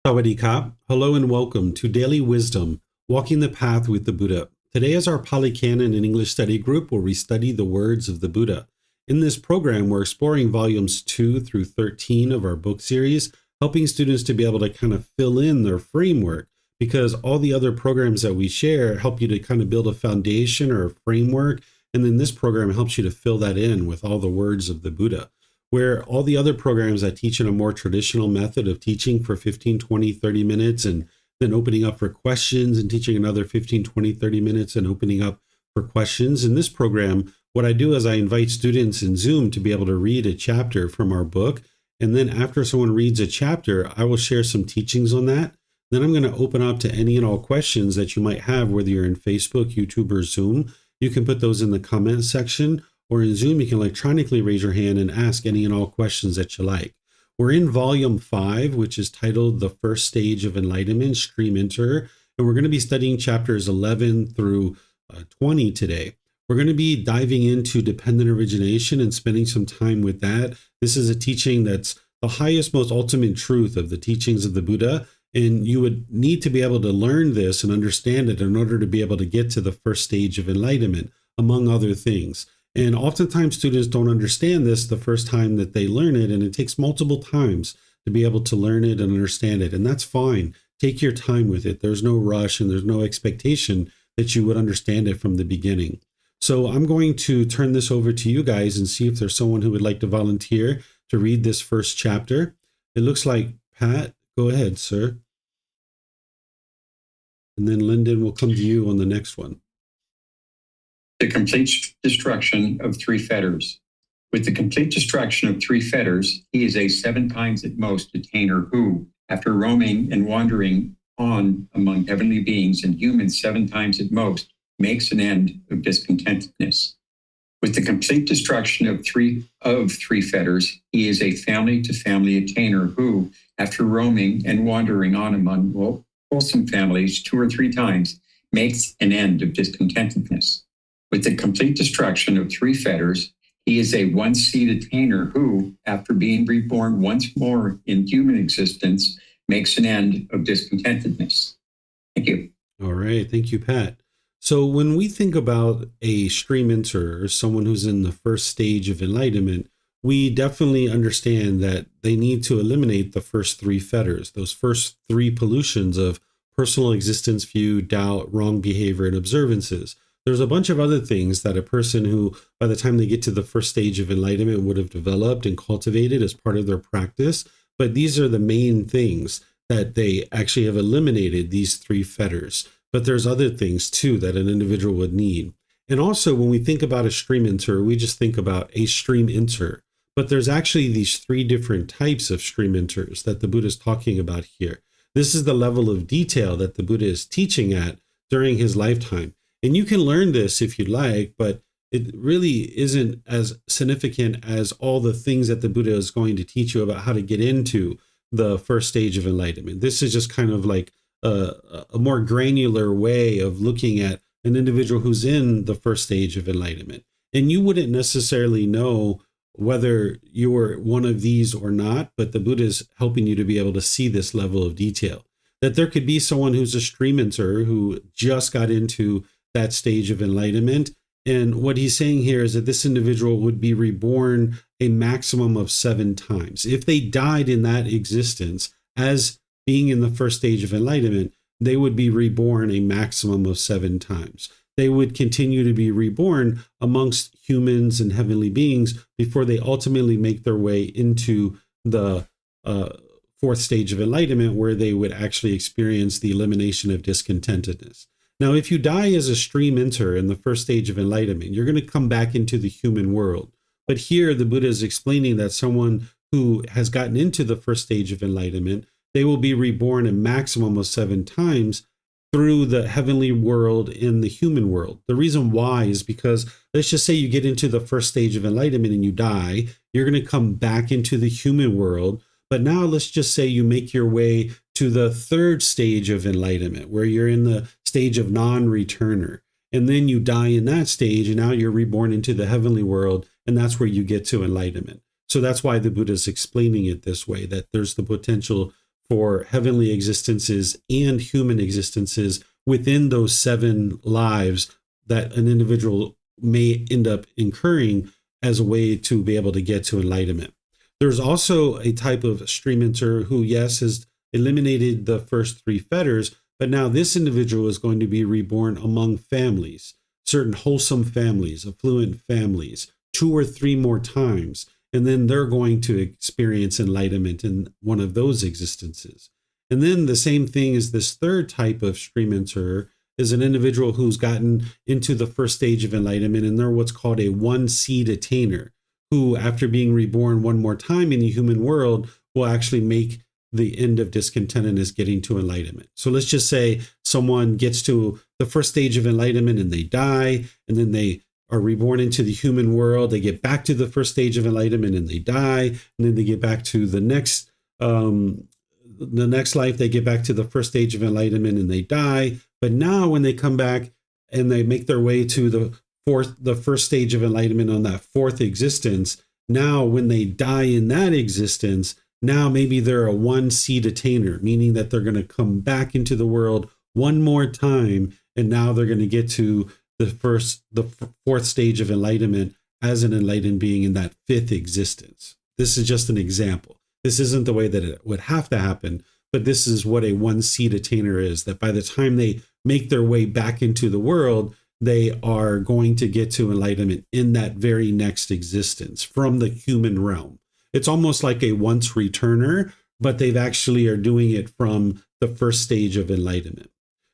Sawadee-ka. Hello and welcome to Daily Wisdom, Walking the Path with the Buddha. Today is our Pali Canon and English study group where we study the words of the Buddha. In this program, we're exploring volumes 2 through 13 of our book series, helping students to be able to kind of fill in their framework, because all the other programs that we share help you to kind of build a foundation or a framework, and then this program helps you to fill that in with all the words of the Buddha. Where all the other programs that teach in a more traditional method of teaching for 15, 20, 30 minutes and then opening up for questions and teaching another 15, 20, 30 minutes and opening up for questions. In this program, what I do is I invite students in Zoom to be able to read a chapter from our book. And then after someone reads a chapter, I will share some teachings on that. Then I'm going to open up to any and all questions that you might have, whether you're in Facebook, YouTube, or Zoom. You can put those in the comment section. Or in Zoom, you can electronically raise your hand and ask any and all questions that you like. We're in volume 5, which is titled The First Stage of Enlightenment, Stream Enter. And we're going to be studying chapters 11 through 20 today. We're going to be diving into dependent origination and spending some time with that. This is a teaching that's the highest, most ultimate truth of the teachings of the Buddha. And you would need to be able to learn this and understand it in order to be able to get to the first stage of enlightenment, among other things. And oftentimes students don't understand this the first time that they learn it, and it takes multiple times to be able to learn it and understand it. And that's fine. Take your time with it. There's no rush and there's no expectation that you would understand it from the beginning. So I'm going to turn this over to you guys and see if there's someone who would like to volunteer to read this first chapter. It looks like Pat. Go ahead, sir. And then Lyndon will come to you on the next one. The complete destruction of three fetters. With the complete destruction of three fetters, he is a 7 times at most attainer who, after roaming and wandering on among heavenly beings and humans 7 times at most, makes an end of discontentedness. With the complete destruction of three fetters, he is a family-to-family attainer who, after roaming and wandering on among wholesome families 2 or 3 times, makes an end of discontentedness. With the complete destruction of 3 fetters, he is a one-seed attainer who, after being reborn once more in human existence, makes an end of discontentedness. Thank you. All right. Thank you, Pat. So when we think about a stream enter or someone who's in the first stage of enlightenment, we definitely understand that they need to eliminate the first 3 fetters, those first 3 pollutions of personal existence view, doubt, wrong behavior, and observances. There's a bunch of other things that a person who, by the time they get to the first stage of enlightenment, would have developed and cultivated as part of their practice. But these are the main things that they actually have eliminated, these 3 fetters. But there's other things, too, that an individual would need. And also, when we think about a stream enter, we just think about a stream enter. But there's actually these 3 different types of stream enters that the Buddha is talking about here. This is the level of detail that the Buddha is teaching at during his lifetime. And you can learn this if you'd like, but it really isn't as significant as all the things that the Buddha is going to teach you about how to get into the first stage of enlightenment. This is just kind of like a more granular way of looking at an individual who's in the first stage of enlightenment. And you wouldn't necessarily know whether you were one of these or not, but the Buddha is helping you to be able to see this level of detail. That there could be someone who's a stream enter who just got into that stage of enlightenment. And what he's saying here is that this individual would be reborn a maximum of 7 times. If they died in that existence as being in the first stage of enlightenment, they would be reborn a maximum of 7 times. They would continue to be reborn amongst humans and heavenly beings before they ultimately make their way into the 4th stage of enlightenment, where they would actually experience the elimination of discontentedness. Now, if you die as a stream enter in the first stage of enlightenment, you're going to come back into the human world. But here, the Buddha is explaining that someone who has gotten into the first stage of enlightenment, they will be reborn a maximum of 7 times through the heavenly world and the human world. The reason why is because, let's just say you get into the first stage of enlightenment and you die, you're going to come back into the human world. But now let's just say you make your way to the 3rd stage of enlightenment, where you're in the stage of non-returner. And then you die in that stage, and now you're reborn into the heavenly world, and that's where you get to enlightenment. So that's why the Buddha is explaining it this way, that there's the potential for heavenly existences and human existences within those 7 lives that an individual may end up incurring as a way to be able to get to enlightenment. There's also a type of stream enter who, yes, has eliminated the first 3 fetters, but now this individual is going to be reborn among families, certain wholesome families, affluent families, 2 or 3 more times. And then they're going to experience enlightenment in one of those existences. And then the same thing is this third type of stream enterer is an individual who's gotten into the first stage of enlightenment, and they're what's called a 1 seed attainer, who after being reborn one more time in the human world will actually make the end of discontentedness getting to enlightenment. So let's just say someone gets to the first stage of enlightenment and they die, and then they are reborn into the human world. They get back to the first stage of enlightenment and they die, and then they get back to the next life. They get back to the first stage of enlightenment and they die. But now, when they come back and they make their way to the first stage of enlightenment on that 4th existence, now when they die in that existence, now maybe they're a 1 seed attainer, meaning that they're going to come back into the world one more time, and now they're going to get to the 4th stage of enlightenment as an enlightened being in that 5th existence. This is just an example. This isn't the way that it would have to happen, but this is what a 1 seed attainer is, that by the time they make their way back into the world, they are going to get to enlightenment in that very next existence from the human realm. It's almost like a once returner, but they've actually are doing it from the first stage of enlightenment.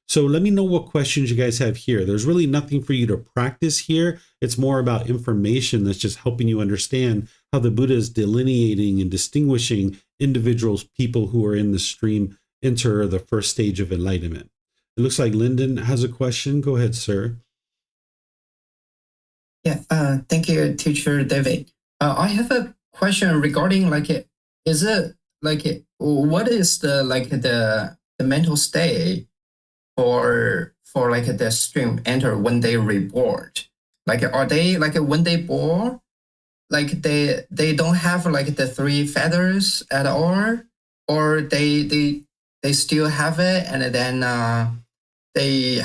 So let me know what questions you guys have here. There's really nothing for you to practice here. It's more about information that's just helping you understand how the Buddha is delineating and distinguishing individuals, people who are in the stream enter the first stage of enlightenment. It looks like Lyndon has a question. Go ahead, sir. Yeah, thank you, Teacher David. I have a question regarding what is the mental state for the stream enter when they reborn? Are they when they born, they don't have the 3 feathers at all, or they still have it, and then they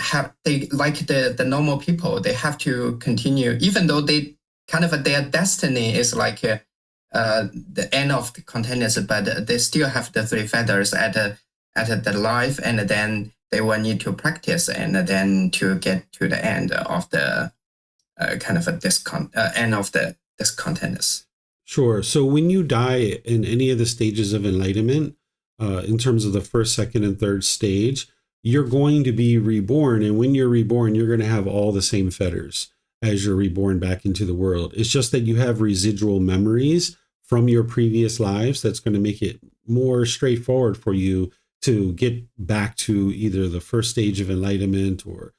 like the normal people, they have to continue even though they kind of their destiny is the end of the contentedness, but they still have the 3 feathers at the life, and then they will need to practice and then to get to the end of the end of the discontentedness. Sure. So when you die in any of the stages of enlightenment, in terms of the first, second, and third stage, you're going to be reborn. And when you're reborn, you're going to have all the same fetters as you're reborn back into the world. It's just that you have residual memories from your previous lives that's going to make it more straightforward for you to get back to either the first stage of enlightenment or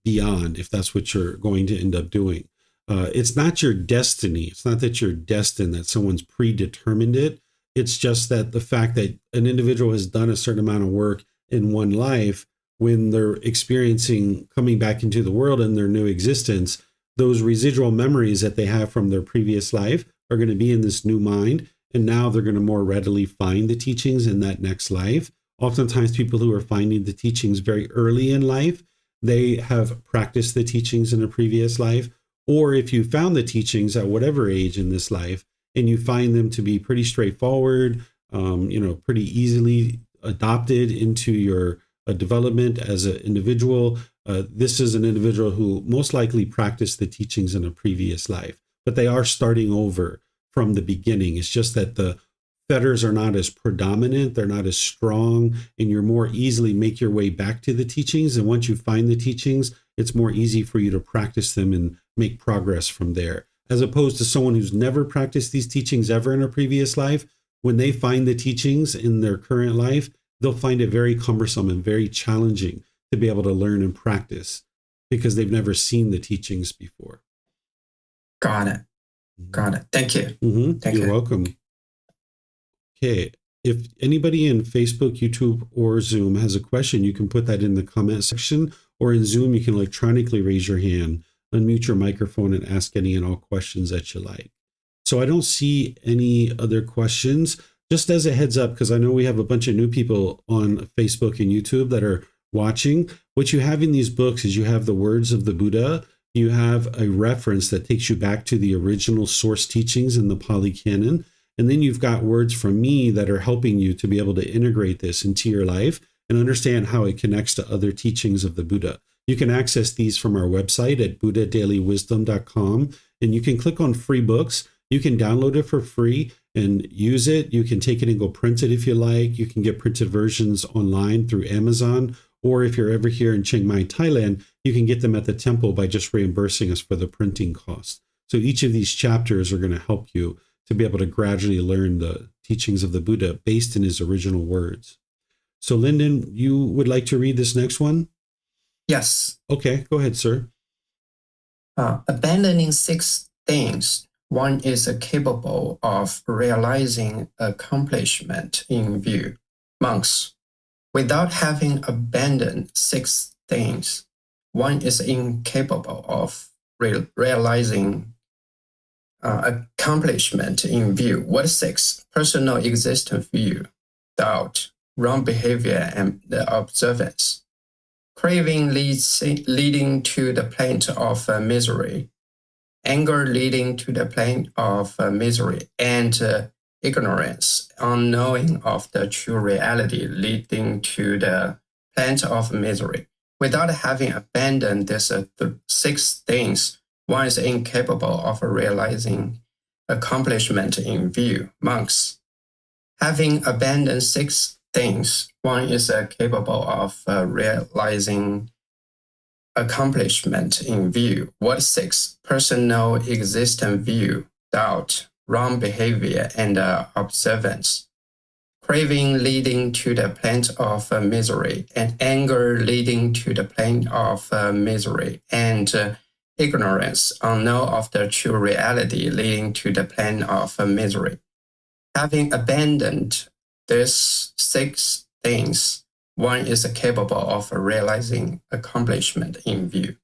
beyond, if that's what you're going to end up doing. It's not your destiny. It's not that you're destined, that someone's predetermined it. It's just that the fact that an individual has done a certain amount of work in one life, when they're experiencing coming back into the world in their new existence, those residual memories that they have from their previous life are going to be in this new mind. And now they're going to more readily find the teachings in that next life. Oftentimes people who are finding the teachings very early in life, they have practiced the teachings in a previous life. Or if you found the teachings at whatever age in this life, and you find them to be pretty straightforward, pretty easily adopted into your development as an individual, this is an individual who most likely practiced the teachings in a previous life, but they are starting over from the beginning. It's just that the fetters are not as predominant, they're not as strong, and you're more easily make your way back to the teachings. And once you find the teachings, it's more easy for you to practice them and make progress from there. As opposed to someone who's never practiced these teachings ever in a previous life, when they find the teachings in their current life, they'll find it very cumbersome and very challenging to be able to learn and practice because they've never seen the teachings before. Got it. Got it. Thank you. Thank you. You're welcome. Okay. If anybody in Facebook, YouTube, or Zoom has a question, you can put that in the comment section, or in Zoom, you can electronically raise your hand, unmute your microphone, and ask any and all questions that you like. So I don't see any other questions. just as a heads up, because I know we have a bunch of new people on Facebook and YouTube that are watching, what you have in these books is you have the words of the Buddha, you have a reference that takes you back to the original source teachings in the Pali Canon, and then you've got words from me that are helping you to be able to integrate this into your life and understand how it connects to other teachings of the Buddha. You can access these from our website at buddhadailywisdom.com, and you can click on free books. You can download it for free and use it. You can take it and go print it if you like. You can get printed versions online through Amazon, or if you're ever here in Chiang Mai, Thailand, you can get them at the temple by just reimbursing us for the printing cost. So each of these chapters are going to help you to be able to gradually learn the teachings of the Buddha based in his original words. So Lyndon, you would like to read this next one? Yes. Okay, go ahead, sir. Abandoning 6 things one is capable of realizing accomplishment in view. Monks, without having abandoned 6 things, one is incapable of realizing accomplishment in view. What 6? Personal existence view, doubt, wrong behavior, and the observance. Craving leading to the plaint of misery, anger leading to the plaint of misery, and ignorance, unknowing of the true reality leading to the plaint of misery. Without having abandoned these 6 things, one is incapable of realizing accomplishment in view. Monks, having abandoned 6 things, one is capable of realizing accomplishment in view. What 6? Personal existence view, doubt, wrong behavior, and observance. Craving leading to the plaint of misery, and anger leading to the plaint of misery, and ignorance, unknown of the true reality leading to the plaint of misery. Having abandoned these 6 things, one is capable of realizing accomplishment in view.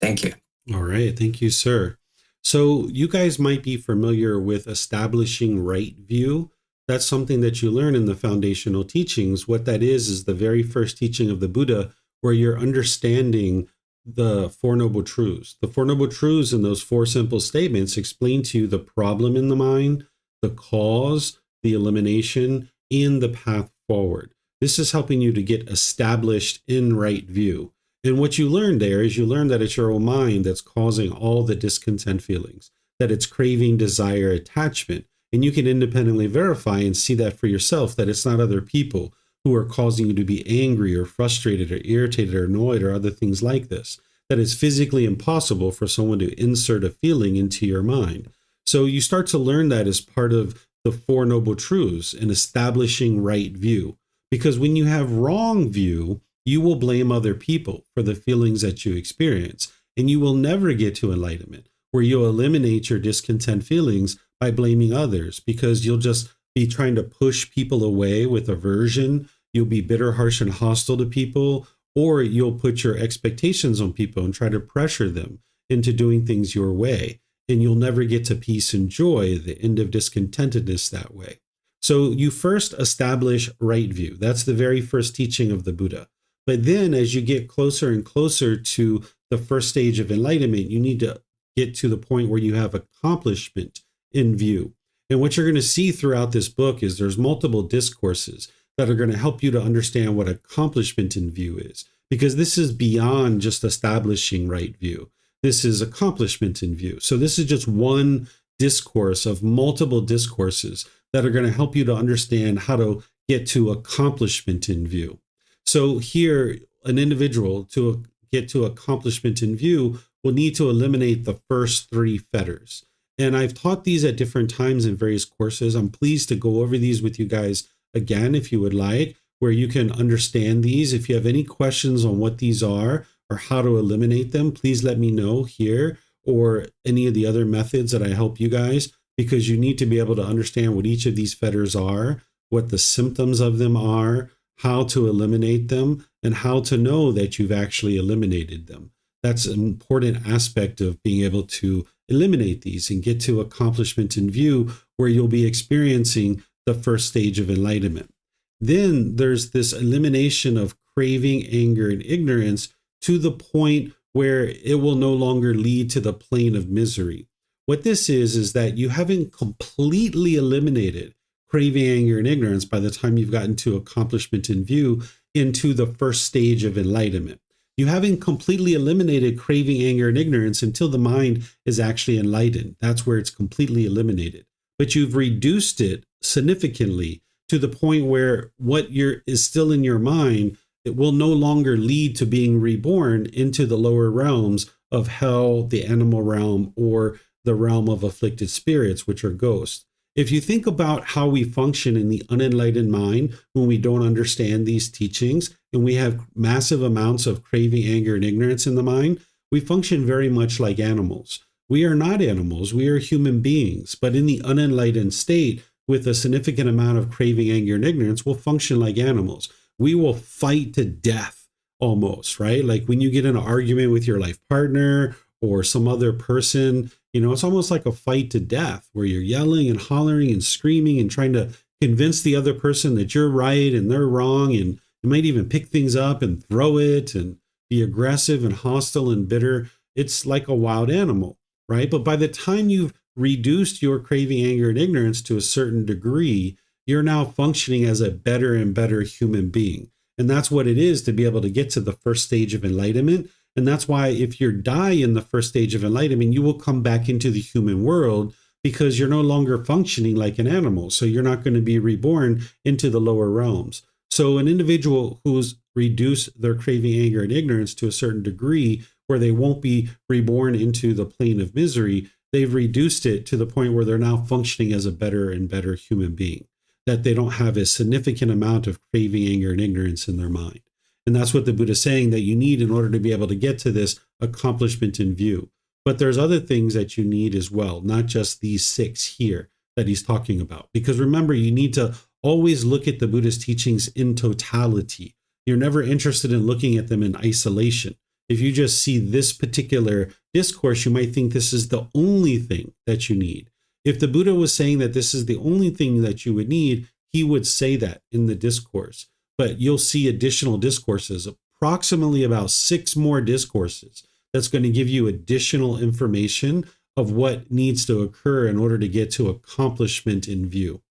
Thank you. All right. Thank you, sir. So you guys might be familiar with establishing right view. That's something that you learn in the foundational teachings. What that is the very first teaching of the Buddha, where you're understanding the Four Noble Truths. The Four Noble Truths in those 4 simple statements explain to you the problem in the mind, the cause, the elimination, and the path forward. This is helping you to get established in right view. And what you learn there is you learn that it's your own mind that's causing all the discontent feelings, that it's craving, desire, attachment. And you can independently verify and see that for yourself, that it's not other people who are causing you to be angry or frustrated or irritated or annoyed or other things like this, that it's physically impossible for someone to insert a feeling into your mind. So you start to learn that as part of the Four Noble Truths and establishing right view. Because when you have wrong view, you will blame other people for the feelings that you experience, and you will never get to enlightenment, where you'll eliminate your discontent feelings by blaming others, because you'll just be trying to push people away with aversion. You'll be bitter, harsh, and hostile to people, or you'll put your expectations on people and try to pressure them into doing things your way. And you'll never get to peace and joy, the end of discontentedness, that way. So you first establish right view. That's the very first teaching of the Buddha. But then as you get closer and closer to the first stage of enlightenment, you need to get to the point where you have accomplishment in view. And what you're going to see throughout this book is there's multiple discourses that are going to help you to understand what accomplishment in view is, because this is beyond just establishing right view. This is accomplishment in view. So this is just one discourse of multiple discourses that are going to help you to understand how to get to accomplishment in view. So here, an individual to get to accomplishment in view will need to eliminate the first 3 fetters. And I've taught these at different times in various courses. I'm pleased to go over these with you guys again, if you would like, where you can understand these. If you have any questions on what these are or how to eliminate them, please let me know here, or any of the other methods that I help you guys, because you need to be able to understand what each of these fetters are, what the symptoms of them are, how to eliminate them, and how to know that you've actually eliminated them. That's an important aspect of being able to eliminate these and get to accomplishment in view, where you'll be experiencing the first stage of enlightenment. Then there's this elimination of craving, anger, and ignorance to the point where it will no longer lead to the plane of misery. What this is that you haven't completely eliminated craving, anger, and ignorance by the time you've gotten to accomplishment in view into the first stage of enlightenment. You haven't completely eliminated craving, anger, and ignorance until the mind is actually enlightened. That's where it's completely eliminated. But you've reduced it significantly to the point where what is still in your mind, it will no longer lead to being reborn into the lower realms of hell, the animal realm, or the realm of afflicted spirits, which are ghosts. If you think about how we function in the unenlightened mind when we don't understand these teachings and we have massive amounts of craving, anger, and ignorance in the mind, we function very much like animals. We are not animals, we are human beings, but in the unenlightened state, with a significant amount of craving, anger, and ignorance, we'll function like animals. We will fight to death almost, right? Like when you get in an argument with your life partner or some other person, it's almost like a fight to death where you're yelling and hollering and screaming and trying to convince the other person that you're right and they're wrong. And you might even pick things up and throw it and be aggressive and hostile and bitter. It's like a wild animal, right? But by the time you've reduced your craving, anger, and ignorance to a certain degree, you're now functioning as a better and better human being. And that's what it is to be able to get to the first stage of enlightenment. And that's why if you die in the first stage of enlightenment, you will come back into the human world because you're no longer functioning like an animal. So you're not going to be reborn into the lower realms. So an individual who's reduced their craving, anger, and ignorance to a certain degree where they won't be reborn into the plane of misery, they've reduced it to the point where they're now functioning as a better and better human being, that they don't have a significant amount of craving, anger, and ignorance in their mind. And that's what the Buddha is saying that you need in order to be able to get to this accomplishment in view. But there's other things that you need as well, not just these 6 here that he's talking about. Because remember, you need to always look at the Buddha's teachings in totality. You're never interested in looking at them in isolation. If you just see this particular discourse, you might think this is the only thing that you need. If the Buddha was saying that this is the only thing that you would need, he would say that in the discourse. But you'll see additional discourses, approximately about 6 more discourses, that's going to give you additional information of what needs to occur in order to get to accomplishment in view.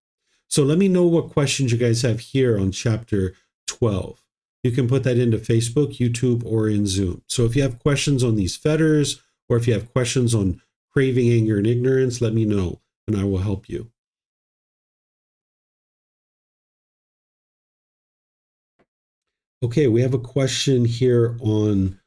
So let me know what questions you guys have here on chapter 12. You can put that into Facebook, YouTube, or in Zoom. So if you have questions on these fetters, or if you have questions on craving, anger, and ignorance, let me know, and I will help you. Okay, we have a question here on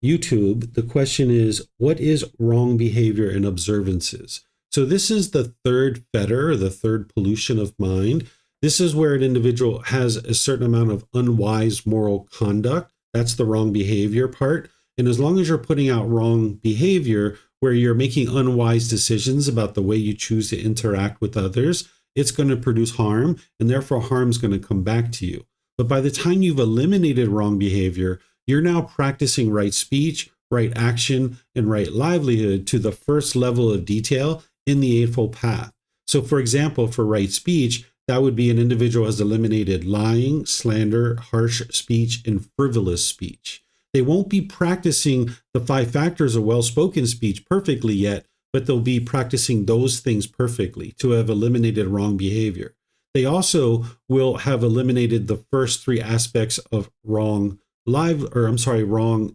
YouTube. The question is, what is wrong behavior and observances? So this is the third fetter, or the third pollution of mind. This is where an individual has a certain amount of unwise moral conduct. That's the wrong behavior part. And as long as you're putting out wrong behavior, where you're making unwise decisions about the way you choose to interact with others, it's going to produce harm, and therefore harm is going to come back to you. But by the time you've eliminated wrong behavior, you're now practicing right speech, right action, and right livelihood to the first level of detail in the Eightfold Path. So for example, for right speech, that would be an individual has eliminated lying, slander, harsh speech, and frivolous speech. They won't be practicing the 5 factors of well-spoken speech perfectly yet, but they'll be practicing those things perfectly to have eliminated wrong behavior. They also will have eliminated the first 3 aspects of wrong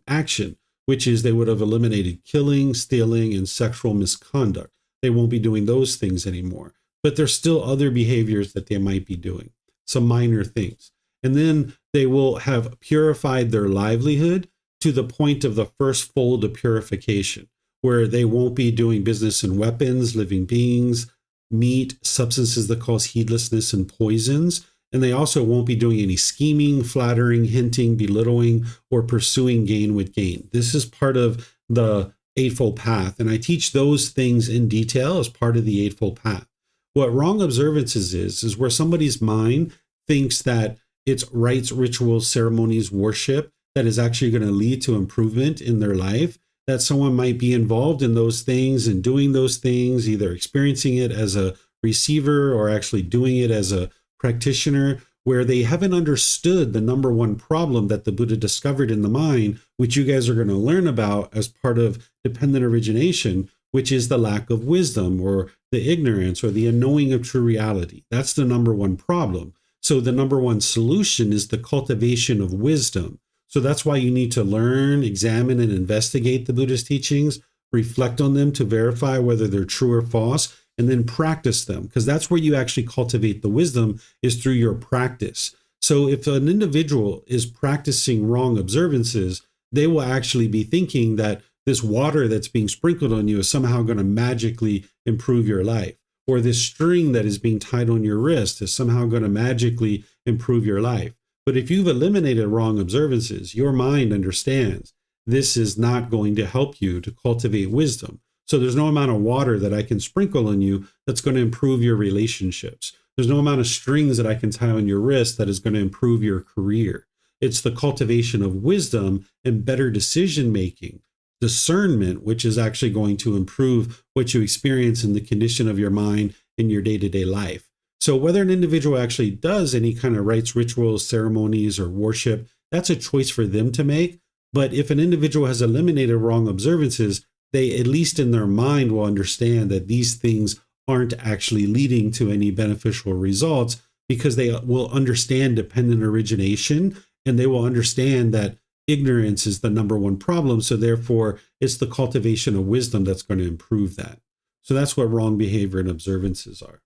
action, which is they would have eliminated killing, stealing, and sexual misconduct. They won't be doing those things anymore. But there's still other behaviors that they might be doing, some minor things. And then they will have purified their livelihood to the point of the first fold of purification, where they won't be doing business in weapons, living beings, meat, substances that cause heedlessness, and poisons. And they also won't be doing any scheming, flattering, hinting, belittling, or pursuing gain with gain. This is part of the Eightfold Path. And I teach those things in detail as part of the Eightfold Path. What wrong observances is where somebody's mind thinks that it's rites, rituals, ceremonies, worship that is actually going to lead to improvement in their life, that someone might be involved in those things and doing those things, either experiencing it as a receiver or actually doing it as a practitioner, where they haven't understood the number one problem that the Buddha discovered in the mind, which you guys are going to learn about as part of dependent origination, which is the lack of wisdom or the ignorance or the unknowing of true reality. That's the number one problem. So the number one solution is the cultivation of wisdom. So that's why you need to learn, examine, and investigate the Buddha's teachings, reflect on them to verify whether they're true or false, and then practice them, because that's where you actually cultivate the wisdom, is through your practice. So if an individual is practicing wrong observances, they will actually be thinking that this water that's being sprinkled on you is somehow going to magically improve your life, or this string that is being tied on your wrist is somehow going to magically improve your life. But if you've eliminated wrong observances, your mind understands this is not going to help you to cultivate wisdom. So there's no amount of water that I can sprinkle on you that's going to improve your relationships. There's no amount of strings that I can tie on your wrist that is going to improve your career. It's the cultivation of wisdom and better decision making, discernment, which is actually going to improve what you experience in the condition of your mind in your day-to-day life. So whether an individual actually does any kind of rites, rituals, ceremonies, or worship, that's a choice for them to make. But if an individual has eliminated wrong observances, they, at least in their mind, will understand that these things aren't actually leading to any beneficial results, because they will understand dependent origination, and they will understand that ignorance is the number one problem. So therefore, it's the cultivation of wisdom that's going to improve that. So that's what wrong behavior and observances are.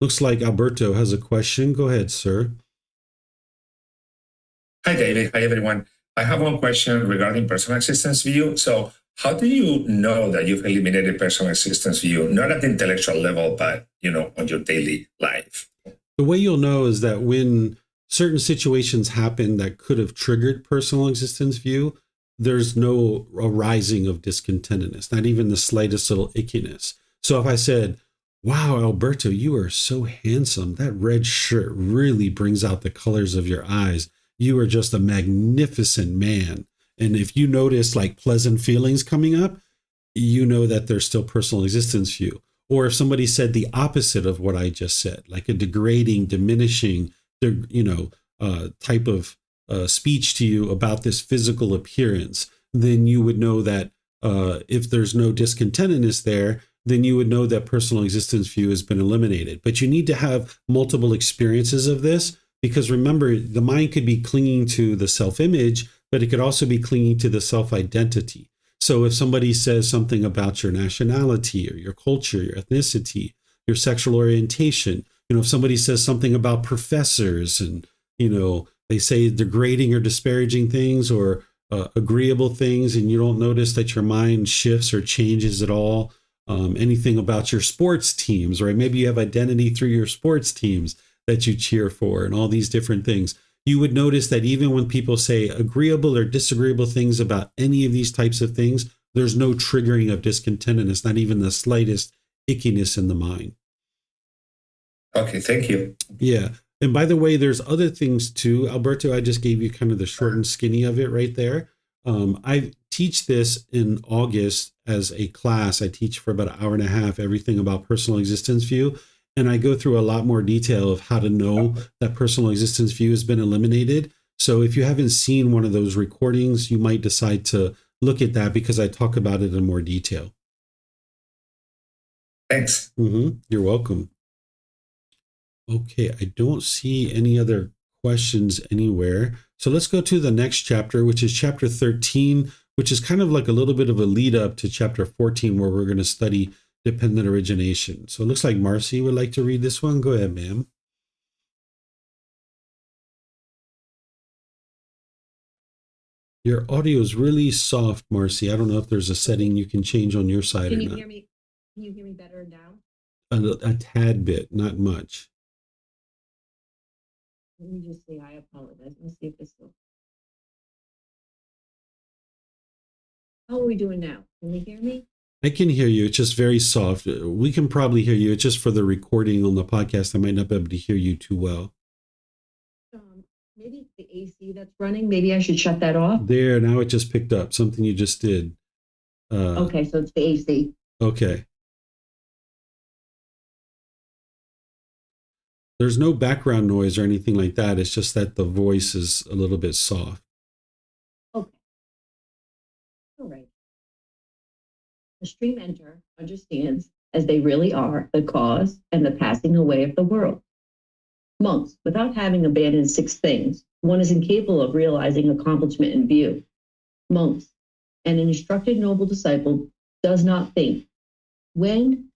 Looks like Alberto has a question. Go ahead, sir. Hi, David. Hi, everyone. I have one question regarding personal existence view. So how do you know that you've eliminated personal existence view, not at the intellectual level, but, on your daily life? The way you'll know is that when certain situations happen that could have triggered personal existence view, there's no arising of discontentedness, not even the slightest little ickiness. So if I said, wow, Alberto, you are so handsome. That red shirt really brings out the colors of your eyes. You are just a magnificent man. And if you notice like pleasant feelings coming up, you know that there's still personal existence view. Or if somebody said the opposite of what I just said, like a degrading, diminishing, type of speech to you about this physical appearance, then you would know that if there's no discontentedness there, then you would know that personal existence view has been eliminated. But you need to have multiple experiences of this, because remember, the mind could be clinging to the self-image, but it could also be clinging to the self-identity. So if somebody says something about your nationality or your culture, your ethnicity, your sexual orientation, if somebody says something about professors and, they say degrading or disparaging things or agreeable things, and you don't notice that your mind shifts or changes at all. Anything about your sports teams, right? Maybe you have identity through your sports teams that you cheer for and all these different things. You would notice that even when people say agreeable or disagreeable things about any of these types of things, there's no triggering of discontentedness, not even the slightest ickiness in the mind. Okay, thank you. Yeah. And by the way, there's other things too. Alberto, I just gave you kind of the short and skinny of it right there. I teach this in August as a class. I teach for about an hour and a half, everything about personal existence view. And I go through a lot more detail of how to know that personal existence view has been eliminated. So if you haven't seen one of those recordings, you might decide to look at that, because I talk about it in more detail. Thanks. You're welcome. Okay, I don't see any other questions anywhere. So let's go to the next chapter, which is chapter 13, which is kind of like a little bit of a lead up to chapter 14, where we're going to study dependent origination. So it looks like Marcy would like to read this one. Go ahead, ma'am. Your audio is really soft, Marcy. I don't know if there's a setting you can change on your side or not. Hear me? Can you hear me better now? A tad bit, not much. Let me just say I apologize. Let me see if this will. How are we doing now? Can we hear me? I can hear you. It's just very soft. We can probably hear you. It's just for the recording on the podcast, I might not be able to hear you too well. Maybe it's the AC that's running. Maybe I should shut that off. There, now it just picked up something you just did. Okay, so it's the AC. Okay. There's no background noise or anything like that. It's just that the voice is a little bit soft. Okay. All right. The stream enter understands as they really are the cause and the passing away of the world. Monks, without having abandoned 6 things, one is incapable of realizing accomplishment in view. Monks, and an instructed noble disciple does not think, when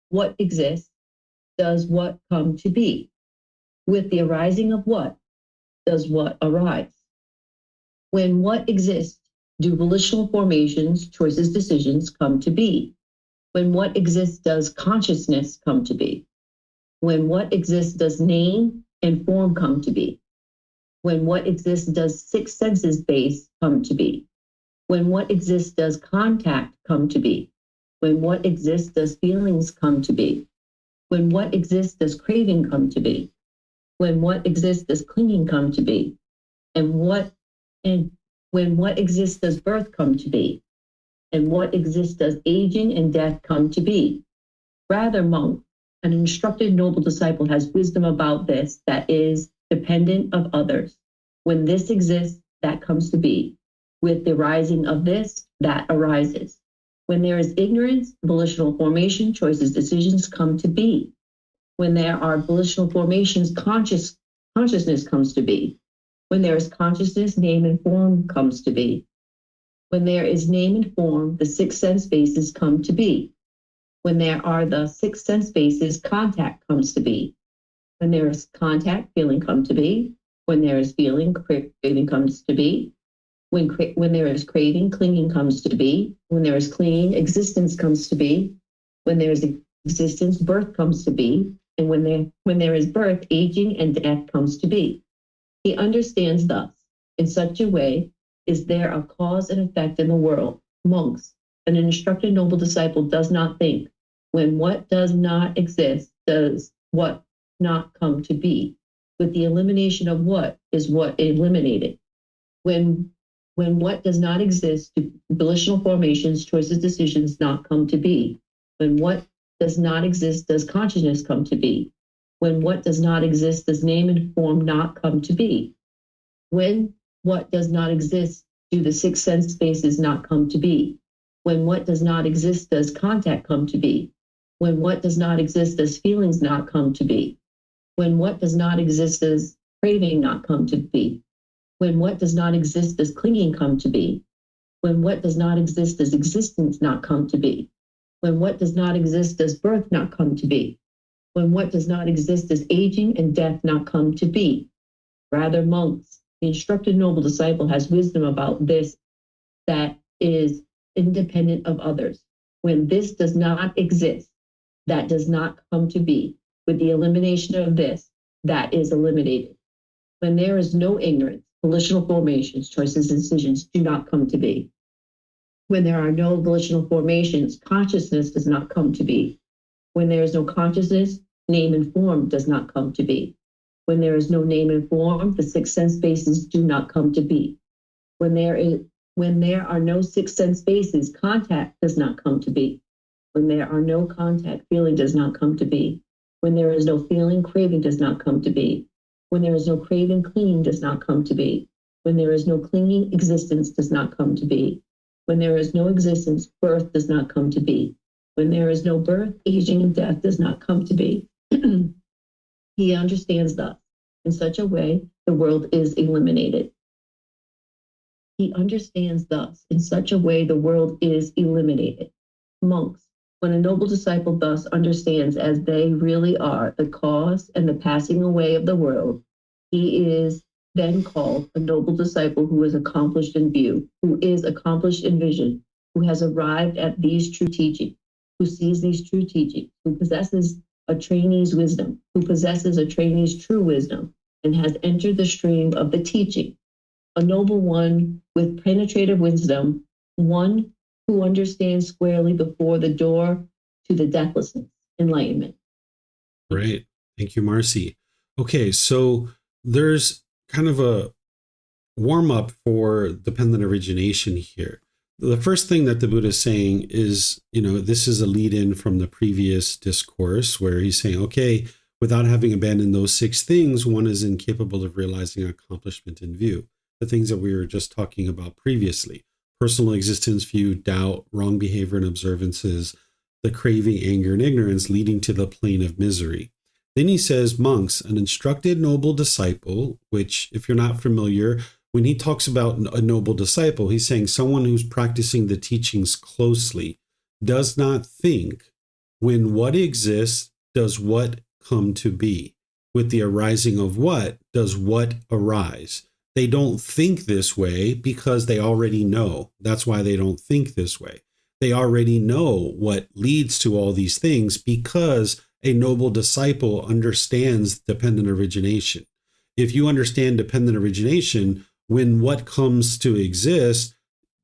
what exists, does what come to be? With the arising of what, does what arise? When what exists, do volitional formations, choices, decisions come to be? When what exists, does consciousness come to be? When what exists, does name and form come to be? When what exists, does 6 senses base come to be? When what exists, does contact come to be? When what exists, does feelings come to be? When what exists, does craving come to be? When what exists, does clinging come to be? And when what exists, does birth come to be? And what exists, does aging and death come to be? Rather, monk, an instructed noble disciple has wisdom about this that is dependent of others. When this exists, that comes to be. With the rising of this, that arises. When there is ignorance, volitional formation, choices, decisions come to be. When there are volitional formations, consciousness comes to be. When there is consciousness, name and form comes to be. When there is name and form, the 6 sense bases come to be. When there are the 6 sense bases, contact comes to be. When there is contact, feeling come to be. When there is feeling, craving comes to be. When there is craving, clinging comes to be. When there is clinging, existence comes to be. When there is existence, birth comes to be. And when there is birth, aging and death comes to be. He understands thus, in such a way, is there a cause and effect in the world? Monks, an instructed noble disciple does not think, when what does not exist, does what not come to be? With the elimination of what is what eliminated. When what does not exist, do volitional formations, choices, decisions not come to be? When what does not exist, does consciousness come to be? When what does not exist, does name and form not come to be? When what does not exist, do the 6 sense spaces not come to be? When what does not exist, does contact come to be? When what does not exist, does feelings not come to be? When what does not exist, does craving not come to be? When what does not exist, does clinging come to be? When what does not exist, does existence not come to be? When what does not exist, does birth not come to be? When what does not exist, does aging and death not come to be? Rather, monks, the instructed noble disciple has wisdom about this that is independent of others. When this does not exist, that does not come to be. With the elimination of this, that is eliminated. When there is no ignorance, volitional formations, choices, and decisions do not come to be. When there are no volitional formations, consciousness does not come to be. When there is no consciousness, name and form does not come to be. When there is no name and form, the 6 sense bases do not come to be. When there are no 6 sense bases, contact does not come to be. When there are no contact, feeling does not come to be. When there is no feeling, craving does not come to be. When there is no craving, clinging does not come to be. When there is no clinging, existence does not come to be. When there is no existence, birth does not come to be. When there is no birth, aging and death does not come to be. He understands thus. In such a way, the world is eliminated. He understands thus. In such a way, the world is eliminated. Monks, when a noble disciple thus understands as they really are the cause and the passing away of the world, he is then called a noble disciple who is accomplished in view, who is accomplished in vision, who has arrived at these true teachings, who sees these true teachings, who possesses a trainee's wisdom, who possesses a trainee's true wisdom, and has entered the stream of the teaching. A noble one with penetrative wisdom, one who understands squarely before the door to the deathlessness, enlightenment. Right. Thank you, Marcy. Okay, so there's kind of a warm up for dependent origination here. The first thing that the Buddha is saying is, this is a lead in from the previous discourse where he's saying, okay, Without having abandoned those 6 things, one is incapable of realizing accomplishment in view. The things that we were just talking about previously: personal existence view, doubt, wrong behavior and observances, the craving, anger, and ignorance leading to the plane of misery. Then he says, monks, an instructed noble disciple, which, if you're not familiar, when he talks about a noble disciple, he's saying someone who's practicing the teachings closely, does not think, when what exists, does what come to be. With the arising of what, does what arise. They don't think this way because they already know. That's why they don't think this way. They already know what leads to all these things because a noble disciple understands dependent origination. If you understand dependent origination, when what comes to exist,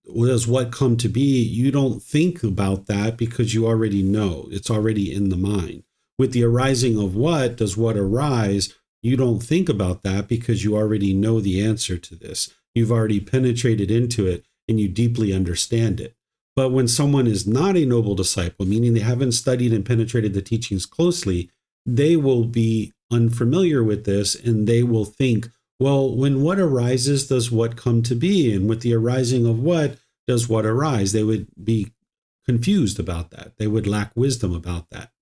does what come to be, you don't think about that because you already know. It's already in the mind. With the arising of what, does what arise, you don't think about that because you already know the answer to this. You've already penetrated into it and you deeply understand it. But when someone is not a noble disciple, meaning they haven't studied and penetrated the teachings closely, they will be unfamiliar with this and they will think, well, when what arises, does what come to be? And with the arising of what, does what arise? They would be confused about that. They would lack wisdom about that.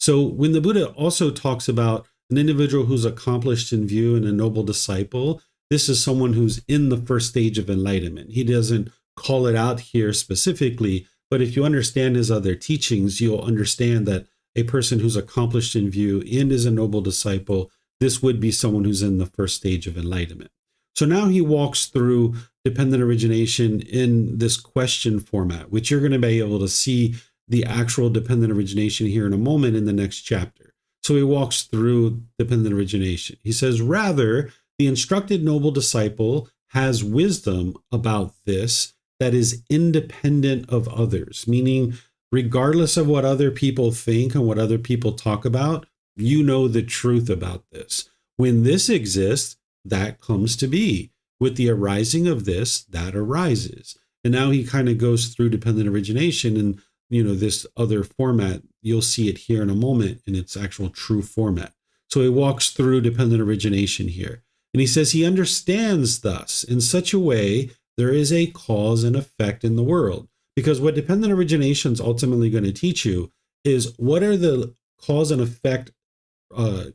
So when the Buddha also talks about an individual who's accomplished in view and a noble disciple, this is someone who's in the first stage of enlightenment. He doesn't call it out here specifically, but if you understand his other teachings, you'll understand that a person who's accomplished in view and is a noble disciple, this would be someone who's in the first stage of enlightenment. So now he walks through dependent origination in this question format, which you're going to be able to see the actual dependent origination here in a moment in the next chapter. So he walks through dependent origination. He says, rather, the instructed noble disciple has wisdom about this that is independent of others, meaning regardless of what other people think and what other people talk about, you know the truth about this. When this exists, that comes to be. With the arising of this, that arises. And now he kind of goes through dependent origination and, this other format. You'll see it here in a moment in its actual true format. So he walks through dependent origination here. And he says he understands thus in such a way there is a cause and effect in the world. Because what dependent origination is ultimately going to teach you is what are the cause and effect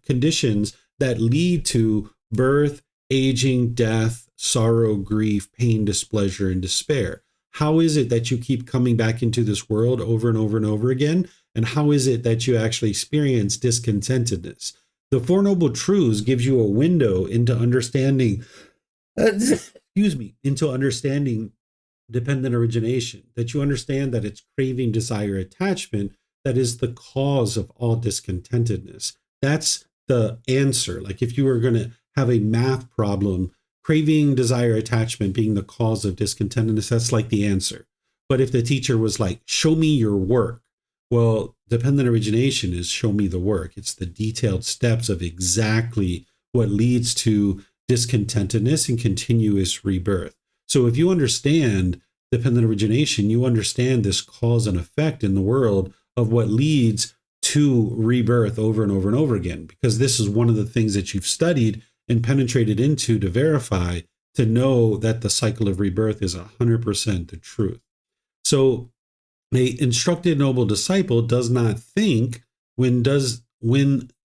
conditions that lead to birth, aging, death, sorrow, grief, pain, displeasure, and despair. How is it that you keep coming back into this world over and over and over again? And how is it that you actually experience discontentedness? The Four Noble Truths gives you a window into understanding, into understanding dependent origination, that you understand that it's craving, desire, attachment that is the cause of all discontentedness. That's the answer. Like if you were going to have a math problem, craving, desire, attachment being the cause of discontentedness, that's like the answer. But if the teacher was like, show me your work, well, dependent origination is show me the work. It's the detailed steps of exactly what leads to discontentedness and continuous rebirth. So if you understand dependent origination, you understand this cause and effect in the world of what leads to rebirth over and over and over again, because this is one of the things that you've studied and penetrated into to verify, to know that the cycle of rebirth is 100% the truth. So a instructed noble disciple does not think when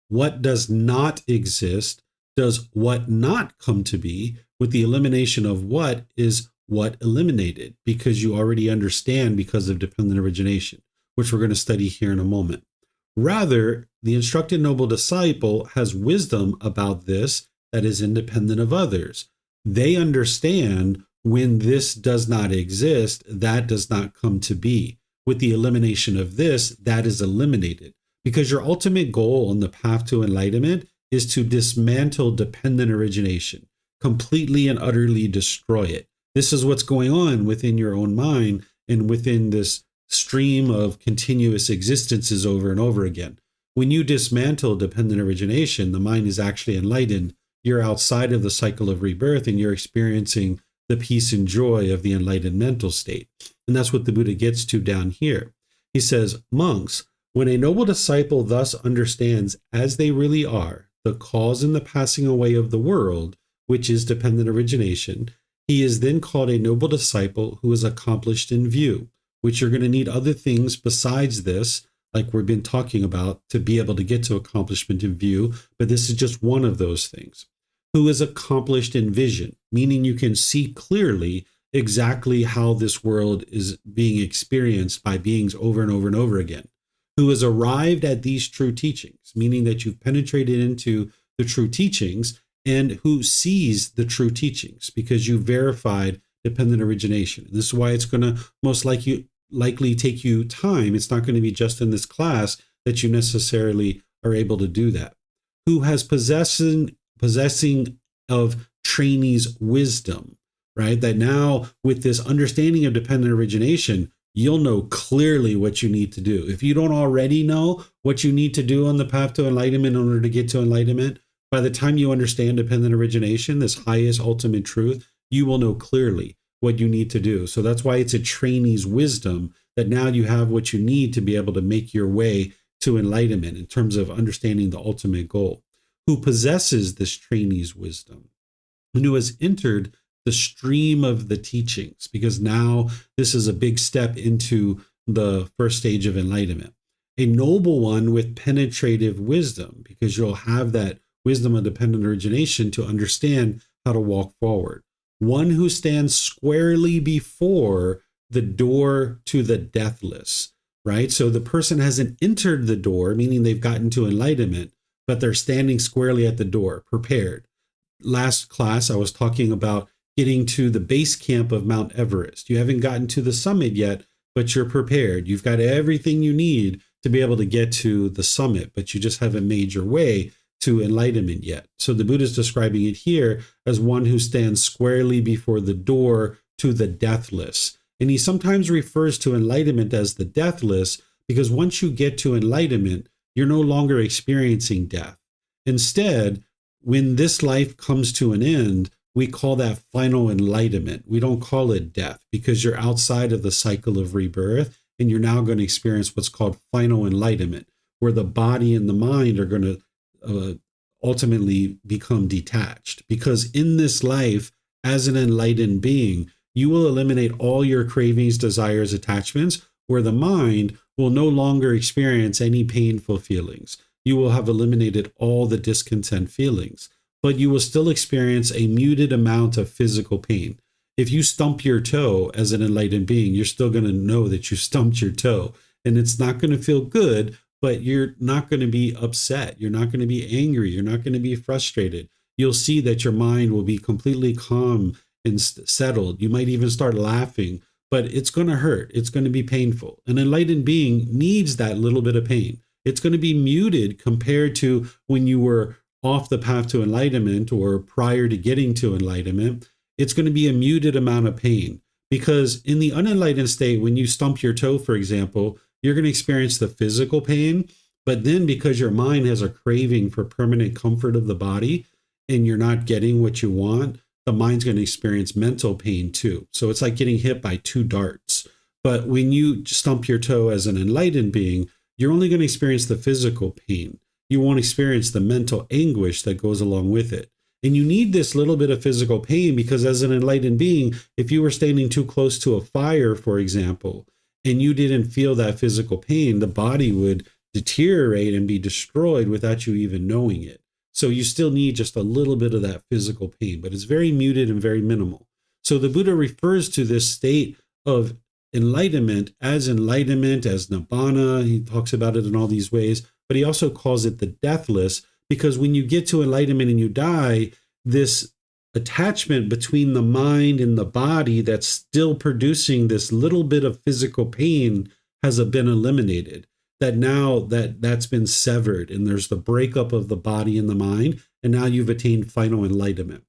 what does not exist, does what not come to be. With the elimination of what is what eliminated, because you already understand because of dependent origination, which we're going to study here in a moment. Rather, the instructed noble disciple has wisdom about this that is independent of others. They understand when this does not exist, that does not come to be. With the elimination of this, that is eliminated. Because your ultimate goal on the path to enlightenment is to dismantle dependent origination, completely and utterly destroy it. This is what's going on within your own mind and within this stream of continuous existences over and over again. When you dismantle dependent origination, the mind is actually enlightened. You're outside of the cycle of rebirth and you're experiencing the peace and joy of the enlightened mental state. And that's what the Buddha gets to down here. He says, monks, When a noble disciple thus understands as they really are the cause and the passing away of the world, which is dependent origination, he is then called a noble disciple who is accomplished in view, which you're going to need other things besides this, like we've been talking about, to be able to get to accomplishment in view, but this is just one of those things. Who is accomplished in vision, meaning you can see clearly exactly how this world is being experienced by beings over and over and over again. Who has arrived at these true teachings, meaning that you've penetrated into the true teachings, and who sees the true teachings because you verified dependent origination. This is why it's going to most likely take you time. It's not going to be just in this class that you necessarily are able to do that. Who has possessing of trainees' wisdom, right? That now with this understanding of dependent origination, you'll know clearly what you need to do. If you don't already know what you need to do on the path to enlightenment in order to get to enlightenment, by the time you understand dependent origination, this highest ultimate truth, you will know clearly what you need to do. So that's why it's a trainee's wisdom, that now you have what you need to be able to make your way to enlightenment in terms of understanding the ultimate goal. Who possesses this trainee's wisdom and who has entered the stream of the teachings, because now this is a big step into the first stage of enlightenment. A noble one with penetrative wisdom, because you'll have that wisdom of dependent origination to understand how to walk forward. One who stands squarely before the door to the deathless, right? So the person hasn't entered the door, meaning they've gotten to enlightenment, but they're standing squarely at the door, prepared. Last class, I was talking about getting to the base camp of Mount Everest. You haven't gotten to the summit yet, but you're prepared. You've got everything you need to be able to get to the summit, but you just haven't made your way to enlightenment yet. So the Buddha is describing it here as one who stands squarely before the door to the deathless. And he sometimes refers to enlightenment as the deathless because once you get to enlightenment, you're no longer experiencing death. Instead, when this life comes to an end, we call that final enlightenment. We don't call it death because you're outside of the cycle of rebirth and you're now going to experience what's called final enlightenment, where the body and the mind are going to ultimately become detached. Because in this life, as an enlightened being, you will eliminate all your cravings, desires, attachments, where the mind will no longer experience any painful feelings. You will have eliminated all the discontent feelings, but you will still experience a muted amount of physical pain. If you stump your toe as an enlightened being, you're still going to know that you stumped your toe, and it's not going to feel good, but you're not going to be upset. You're not going to be angry. You're not going to be frustrated. You'll see that your mind will be completely calm and settled. You might even start laughing, but it's going to hurt. It's going to be painful. An enlightened being needs that little bit of pain. It's going to be muted compared to when you were off the path to enlightenment or prior to getting to enlightenment. It's going to be a muted amount of pain because in the unenlightened state, when you stump your toe, for example, you're going to experience the physical pain. But then because your mind has a craving for permanent comfort of the body and you're not getting what you want, the mind's going to experience mental pain too. So it's like getting hit by two darts. But when you stump your toe as an enlightened being, you're only going to experience the physical pain. You won't experience the mental anguish that goes along with it. And you need this little bit of physical pain because as an enlightened being, if you were standing too close to a fire, for example, and you didn't feel that physical pain, the body would deteriorate and be destroyed without you even knowing it. So you still need just a little bit of that physical pain, but it's very muted and very minimal. So the Buddha refers to this state of enlightenment, as nibbana. He talks about it in all these ways, but he also calls it the deathless, because when you get to enlightenment and you die, this attachment between the mind and the body that's still producing this little bit of physical pain has been eliminated. That now that's been severed and there's the breakup of the body and the mind, and now you've attained final enlightenment.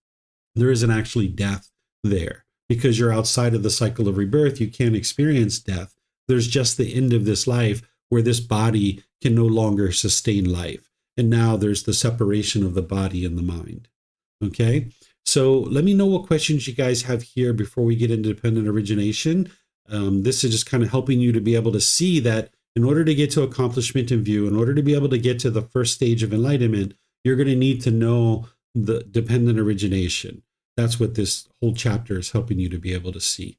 There isn't actually death there because you're outside of the cycle of rebirth. You can't experience death. There's just the end of this life where this body can no longer sustain life. And now there's the separation of the body and the mind. Okay, so let me know what questions you guys have here before we get into dependent origination. This is just kind of helping you to be able to see that in order to get to accomplishment in view, in order to be able to get to the first stage of enlightenment, you're going to need to know the dependent origination. That's what this whole chapter is helping you to be able to see.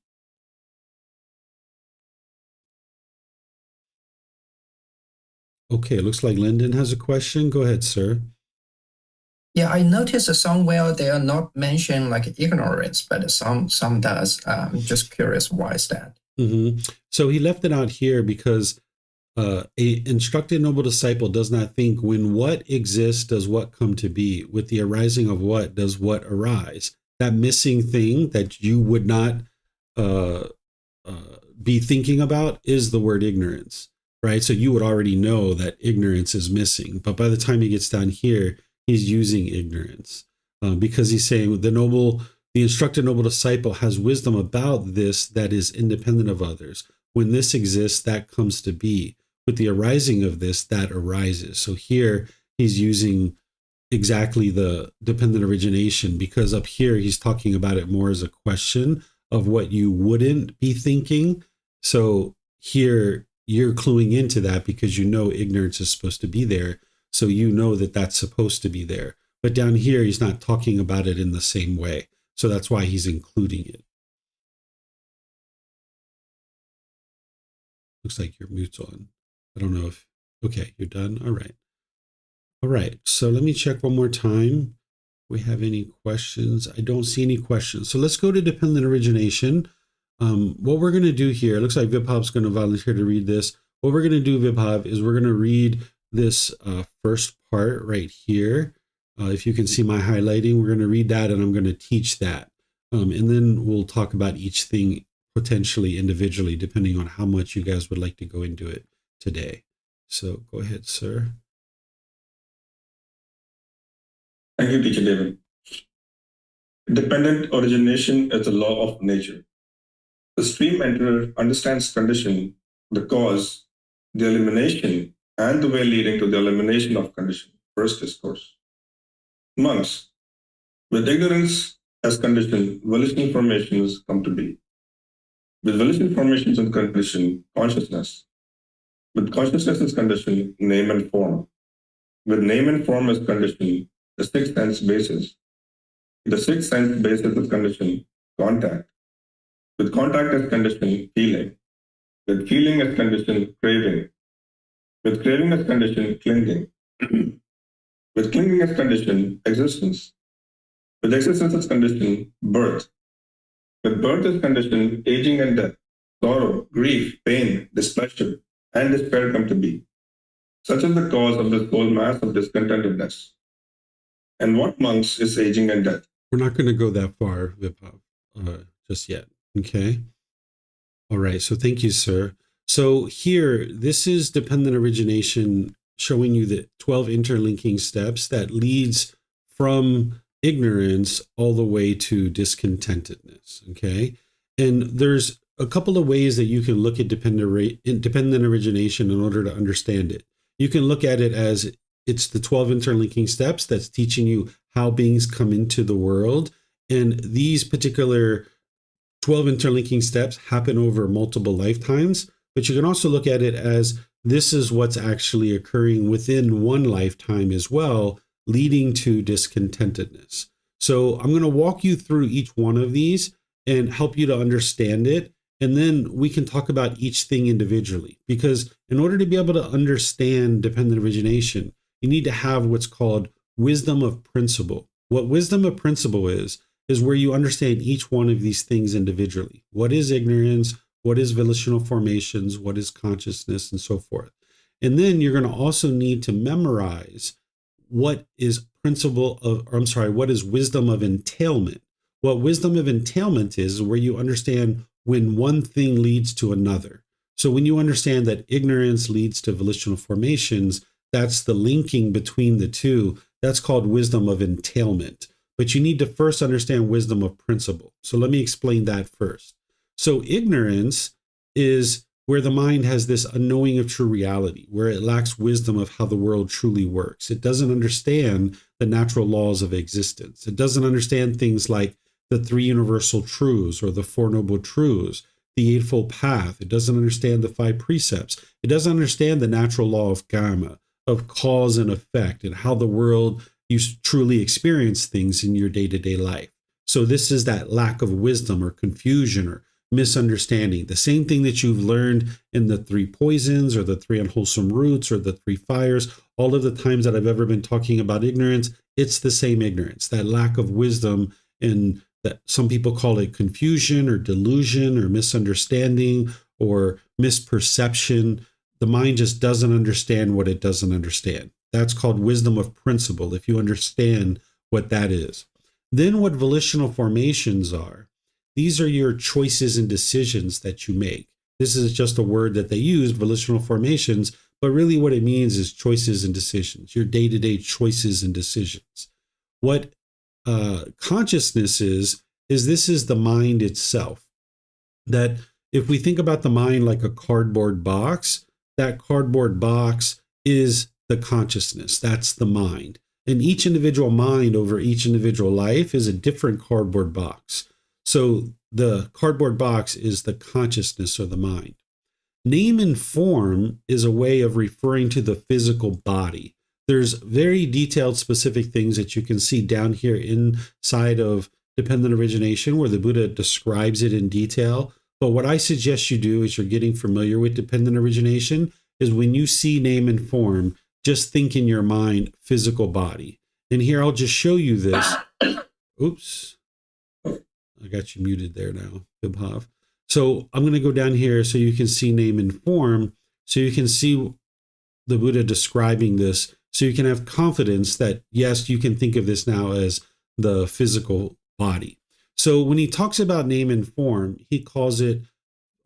Okay, it looks like Lyndon has a question. Go ahead, sir. Yeah, I noticed somewhere they are not mentioned like ignorance, but some does. I'm just curious, why is that? So he left it out here because a instructed noble disciple does not think, when what exists does what come to be. With the arising of what does what arise. That missing thing that you would not be thinking about is the word ignorance, right? So you would already know that ignorance is missing. But by the time he gets down here, he's using ignorance because he's saying the instructed noble disciple has wisdom about this that is independent of others. When this exists, that comes to be. With the arising of this, that arises. So here he's using exactly the dependent origination, because up here he's talking about it more as a question of what you wouldn't be thinking. So here you're cluing into that because you know ignorance is supposed to be there. So you know that that's supposed to be there. But down here, he's not talking about it in the same way. So that's why he's including it. Looks like your mute's on. I don't know if, okay, you're done. All right. All right. So let me check one more time. We have any questions? I don't see any questions. So let's go to dependent origination. What we're going to do here, it looks like Vibhav's going to volunteer to read this. What we're going to do, Vibhav, is we're going to read this first part right here. If you can see my highlighting, we're going to read that and I'm going to teach that. And then we'll talk about each thing potentially individually, depending on how much you guys would like to go into it today. So go ahead, sir. Thank you, Teacher David. Dependent origination is the law of nature. The stream enterer understands condition, the cause, the elimination, and the way leading to the elimination of condition. First discourse. Monks, with ignorance as condition, volitional formations come to be. With volitional formations and condition, consciousness. With consciousness as condition, name and form. With name and form as condition, the sixth sense basis. The sixth sense basis as condition, contact. With contact as condition, feeling. With feeling as condition, craving. With craving as condition, clinging. With clinging as condition, existence. With existence as condition, birth. With birth as condition, aging and death, sorrow, grief, pain, displeasure, and despair come to be. Such is the cause of this whole mass of discontentedness. And what, monks, is aging and death? We're not going to go that far, Vibhav, just yet. Okay. All right. So thank you, sir. So here, this is dependent origination, showing you the 12 interlinking steps that leads from ignorance all the way to discontentedness. Okay. And there's a couple of ways that you can look at dependent origination in order to understand it. You can look at it as it's the 12 interlinking steps that's teaching you how beings come into the world. And these particular 12 interlinking steps happen over multiple lifetimes. But you can also look at it as this is what's actually occurring within one lifetime as well, leading to discontentedness. So I'm going to walk you through each one of these and help you to understand it. And then we can talk about each thing individually, because in order to be able to understand dependent origination, you need to have what's called wisdom of principle. What wisdom of principle is where you understand each one of these things individually. What is ignorance? What is volitional formations? What is consciousness, and so forth. And then you're going to also need to memorize what is what is wisdom of entailment. What wisdom of entailment is where you understand when one thing leads to another. So when you understand that ignorance leads to volitional formations, that's the linking between the two. That's called wisdom of entailment. But you need to first understand wisdom of principle. So let me explain that first. So ignorance is where the mind has this unknowing of true reality, where it lacks wisdom of how the world truly works. It doesn't understand the natural laws of existence. It doesn't understand things like the three universal truths or the four noble truths. the Eightfold Path. It doesn't understand the 5 precepts. It doesn't understand the natural law of karma, of cause and effect, and how the world you truly experience things in your day-to-day life. So this is that lack of wisdom or confusion or misunderstanding. The same thing that you've learned in the 3 poisons or the 3 unwholesome roots or the 3 fires, all of the times that I've ever been talking about ignorance, it's the same ignorance, that lack of wisdom, and that some people call it confusion or delusion or misunderstanding or misperception. The mind just doesn't understand what it doesn't understand. That's called wisdom of principle, if you understand what that is. Then what volitional formations are, these are your choices and decisions that you make. This is just a word that they use, volitional formations, but really what it means is choices and decisions, your day-to-day choices and decisions. What consciousness is this is the mind itself. That if we think about the mind like a cardboard box, that cardboard box is the consciousness. That's the mind. And each individual mind over each individual life is a different cardboard box. So the cardboard box is the consciousness or the mind. Name and form is a way of referring to the physical body. There's very detailed, specific things that you can see down here inside of Dependent Origination where the Buddha describes it in detail. But what I suggest you do as you're getting familiar with Dependent Origination is when you see name and form, just think in your mind, physical body. And here I'll just show you this. Oops. I got you muted there now, Vibhav. So I'm going to go down here so you can see name and form, so you can see the Buddha describing this, so you can have confidence that, yes, you can think of this now as the physical body. So when he talks about name and form, he calls it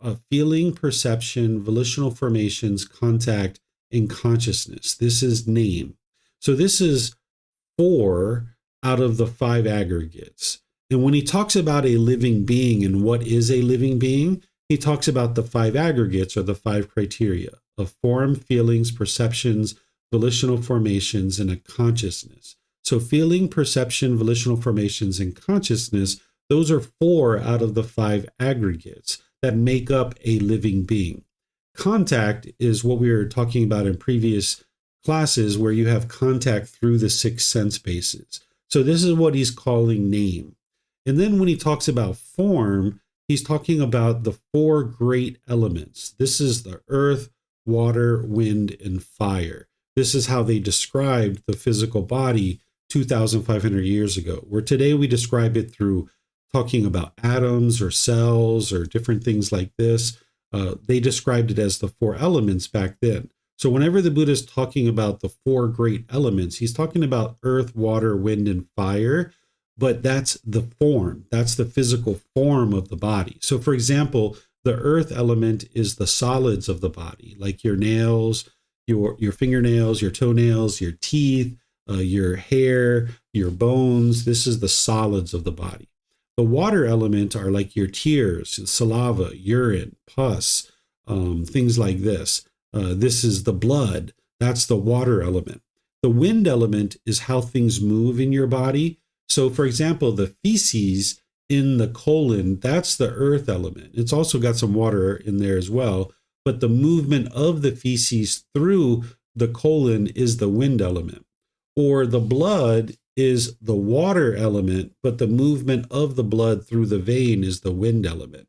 a feeling, perception, volitional formations, contact, and consciousness. This is name. So this is 4 out of the 5 aggregates. And when he talks about a living being and what is a living being, he talks about the 5 aggregates or the 5 criteria of form, feelings, perceptions, volitional formations, and a consciousness. So feeling, perception, volitional formations, and consciousness, those are 4 out of the 5 aggregates that make up a living being. Contact is what we were talking about in previous classes, where you have contact through the 6 sense bases. So this is what he's calling name. And then when he talks about form, he's talking about the 4 great elements. This is the earth, water, wind, and fire. This is how they described the physical body 2,500 years ago, where today we describe it through talking about atoms or cells or different things like this. They described it as the 4 elements back then. So whenever the Buddha is talking about the 4 great elements, he's talking about earth, water, wind, and fire, but that's the form. That's the physical form of the body. So for example, the earth element is the solids of the body, like your nails, your fingernails, your toenails, your teeth, your hair, your bones. This is the solids of the body. The water element are like your tears, saliva, urine, pus, things like this. This is the blood. That's the water element. The wind element is how things move in your body. So, for example, the feces in the colon, that's the earth element. It's also got some water in there as well. But the movement of the feces through the colon is the wind element. Or the blood is the water element, but the movement of the blood through the vein is the wind element.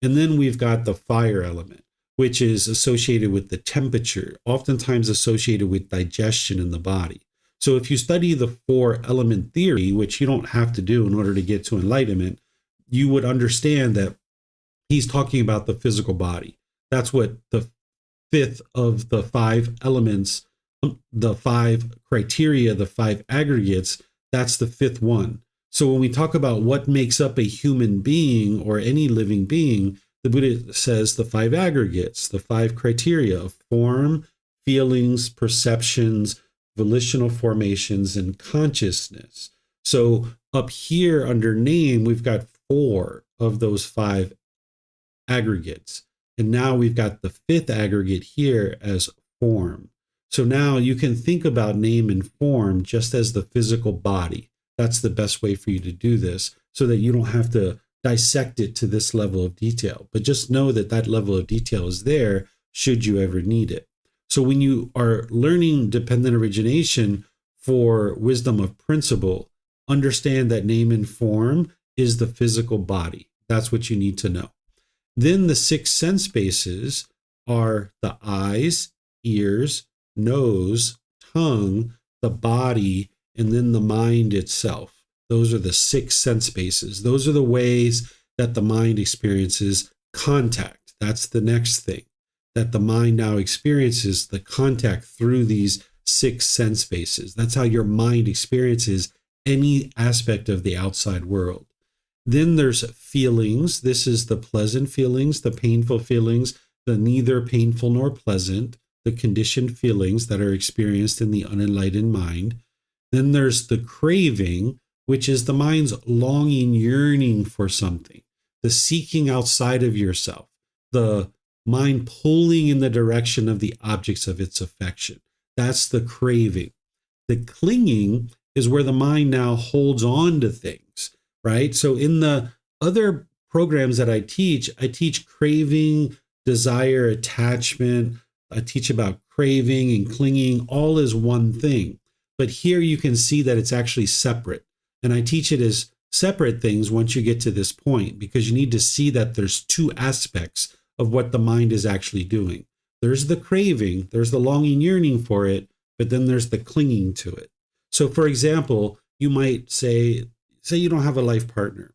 And then we've got the fire element, which is associated with the temperature, oftentimes associated with digestion in the body. So if you study the 4 element theory, which you don't have to do in order to get to enlightenment, you would understand that he's talking about the physical body. That's what the 5th of the 5 elements, the 5 criteria, the 5 aggregates, that's the 5th one. So when we talk about what makes up a human being or any living being, the Buddha says the 5 aggregates, the 5 criteria of form, feelings, perceptions, volitional formations, and consciousness. So up here under name, we've got 4 of those 5 aggregates. And now we've got the 5th aggregate here as form. So now you can think about name and form just as the physical body. That's the best way for you to do this, so that you don't have to dissect it to this level of detail, but just know that that level of detail is there should you ever need it. So when you are learning dependent origination for wisdom of principle, understand that name and form is the physical body. That's what you need to know. Then the 6 sense bases are the eyes, ears, nose, tongue, the body, and then the mind itself. Those are the 6 sense bases. Those are the ways that the mind experiences contact. That's the next thing, that the mind now experiences the contact through these 6 sense bases. That's how your mind experiences any aspect of the outside world. Then there's feelings. This is the pleasant feelings, the painful feelings, the neither painful nor pleasant, the conditioned feelings that are experienced in the unenlightened mind. Then there's the craving, which is the mind's longing, yearning for something, the seeking outside of yourself, the mind pulling in the direction of the objects of its affection. That's the craving. The clinging is where the mind now holds on to things, right? So in the other programs that I teach craving, desire, attachment. I teach about craving and clinging, all as one thing. But here you can see that it's actually separate. And I teach it as separate things once you get to this point, because you need to see that there's 2 aspects of what the mind is actually doing. There's the craving, there's the longing, yearning for it, but then there's the clinging to it. So for example, you might say you don't have a life partner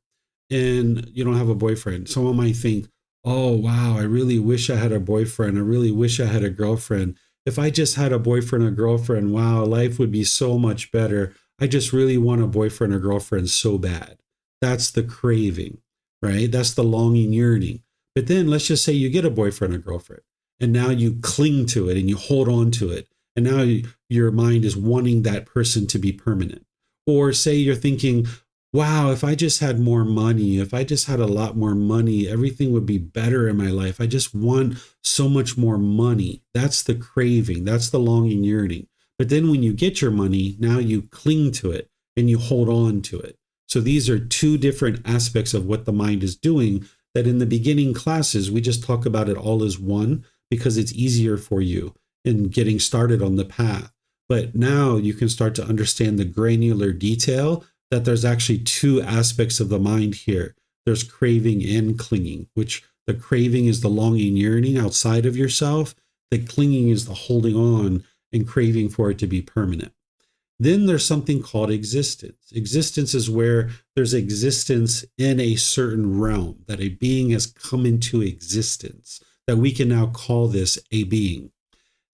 and you don't have a boyfriend. Someone might think, oh, wow, I really wish I had a boyfriend. I really wish I had a girlfriend. If I just had a boyfriend or girlfriend, wow, life would be so much better. I just really want a boyfriend or girlfriend so bad. That's the craving, right? That's the longing, yearning. But then let's just say you get a boyfriend or girlfriend, and now you cling to it and you hold on to it. And now your mind is wanting that person to be permanent. Or say you're thinking, wow, if I just had more money, if I just had a lot more money, everything would be better in my life. I just want so much more money. That's the craving. That's the longing, yearning. But then when you get your money, now you cling to it and you hold on to it. So these are 2 different aspects of what the mind is doing that in the beginning classes, we just talk about it all as one because it's easier for you in getting started on the path. But now you can start to understand the granular detail that there's actually 2 aspects of the mind here. There's craving and clinging, which the craving is the longing, yearning outside of yourself. The clinging is the holding on and craving for it to be permanent. Then there's something called existence. Existence is where there's existence in a certain realm, that a being has come into existence, that we can now call this a being.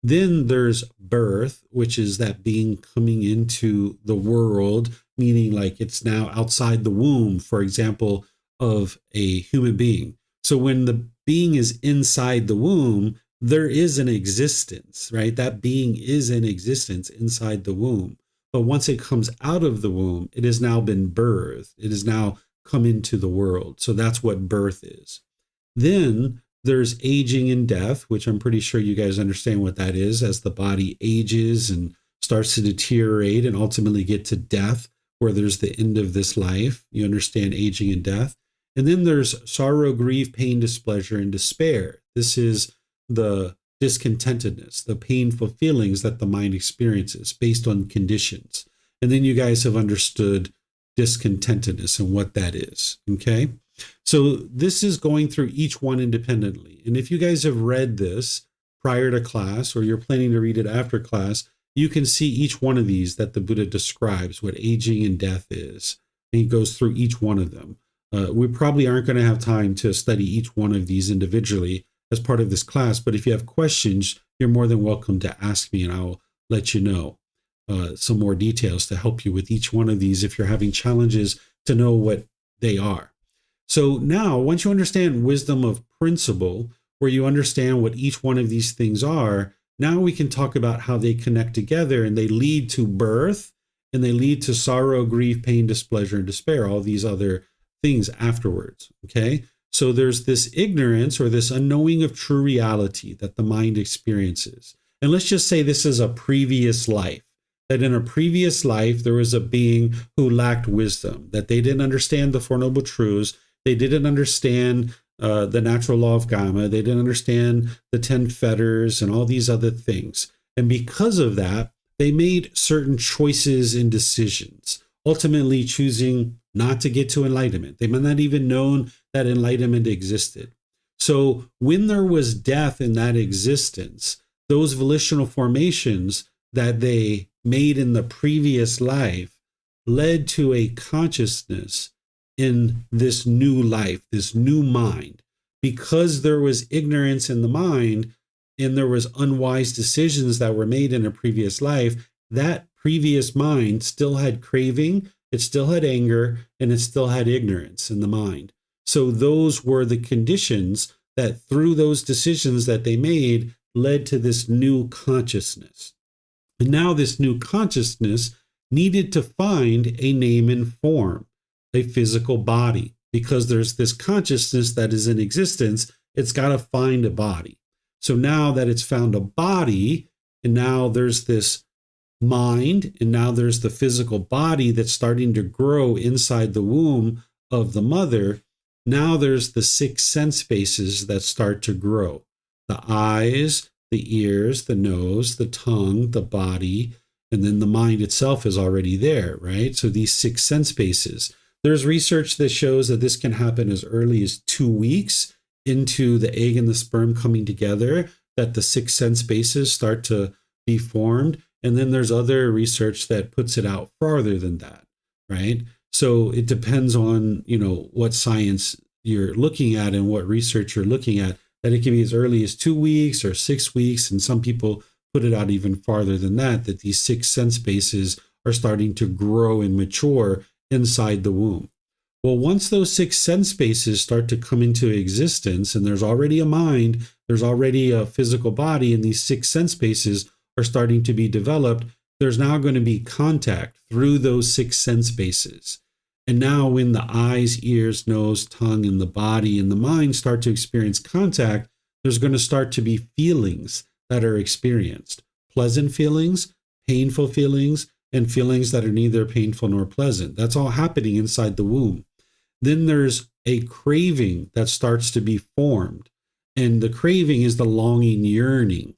Then there's birth, which is that being coming into the world, meaning like it's now outside the womb, for example, of a human being. So when the being is inside the womb, there is an existence, right? That being is in existence inside the womb. But once it comes out of the womb, it has now been birthed. It has now come into the world. So that's what birth is. Then there's aging and death, which I'm pretty sure you guys understand what that is, as the body ages and starts to deteriorate and ultimately get to death, where there's the end of this life. You understand aging and death. And then there's sorrow, grief, pain, displeasure, and despair. This is the discontentedness, the painful feelings that the mind experiences based on conditions. And then you guys have understood discontentedness and what that is, okay? So this is going through each one independently. And if you guys have read this prior to class, or you're planning to read it after class, you can see each one of these that the Buddha describes, what aging and death is. And he goes through each one of them. We probably aren't going to have time to study each one of these individually as part of this class, but if you have questions, you're more than welcome to ask me, and I'll let you know some more details to help you with each one of these if you're having challenges to know what they are. So now, once you understand wisdom of principle, where you understand what each one of these things are, now we can talk about how they connect together and they lead to birth, and they lead to sorrow, grief, pain, displeasure, and despair, all these other things afterwards, okay? So there's this ignorance or this unknowing of true reality that the mind experiences. And let's just say this is a previous life, that in a previous life, there was a being who lacked wisdom, that they didn't understand the Four Noble Truths. They didn't understand the natural law of Gama. They didn't understand the 10 fetters and all these other things. And because of that, they made certain choices and decisions, ultimately choosing not to get to enlightenment. They might not even known that enlightenment existed. So when there was death in that existence, those volitional formations that they made in the previous life led to a consciousness in this new life, this new mind. Because there was ignorance in the mind and there was unwise decisions that were made in a previous life, that previous mind still had craving, it still had anger, and it still had ignorance in the mind. So those were the conditions that through those decisions that they made led to this new consciousness. And now this new consciousness needed to find a name and form, a physical body, because there's this consciousness that is in existence. It's got to find a body. So now that it's found a body, and now there's this mind, and now there's the physical body that's starting to grow inside the womb of the mother. Now there's the 6 sense bases that start to grow. The eyes, the ears, the nose, the tongue, the body, and then the mind itself is already there, right? So these 6 sense bases. There's research that shows that this can happen as early as 2 weeks into the egg and the sperm coming together, that the 6 sense bases start to be formed. And then there's other research that puts it out farther than that, right? So it depends on, what science you're looking at and what research you're looking at, that it can be as early as 2 weeks or 6 weeks. And some people put it out even farther than that these 6 sense bases are starting to grow and mature inside the womb. Well, once those 6 sense bases start to come into existence, and there's already a mind, there's already a physical body, and these 6 sense bases are starting to be developed, there's now going to be contact through those 6 sense bases. And now when the eyes, ears, nose, tongue, and the body and the mind start to experience contact, there's going to start to be feelings that are experienced. Pleasant feelings, painful feelings, and feelings that are neither painful nor pleasant. That's all happening inside the womb. Then there's a craving that starts to be formed. And the craving is the longing, yearning.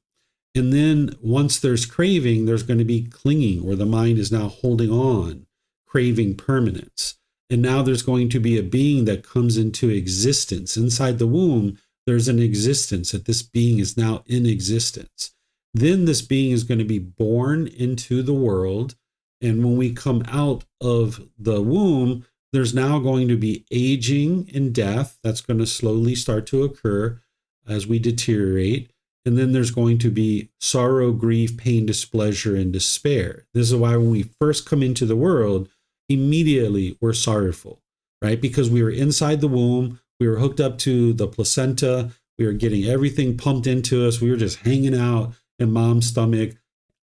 And then once there's craving, there's going to be clinging, where the mind is now holding on, craving permanence. And now there's going to be a being that comes into existence. Inside the womb, there's an existence that this being is now in existence. Then this being is going to be born into the world. And when we come out of the womb, there's now going to be aging and death. That's going to slowly start to occur as we deteriorate. And then there's going to be sorrow, grief, pain, displeasure, and despair. This is why when we first come into the world, immediately we're sorrowful, right? Because we were inside the womb, we were hooked up to the placenta, we were getting everything pumped into us, we were just hanging out in mom's stomach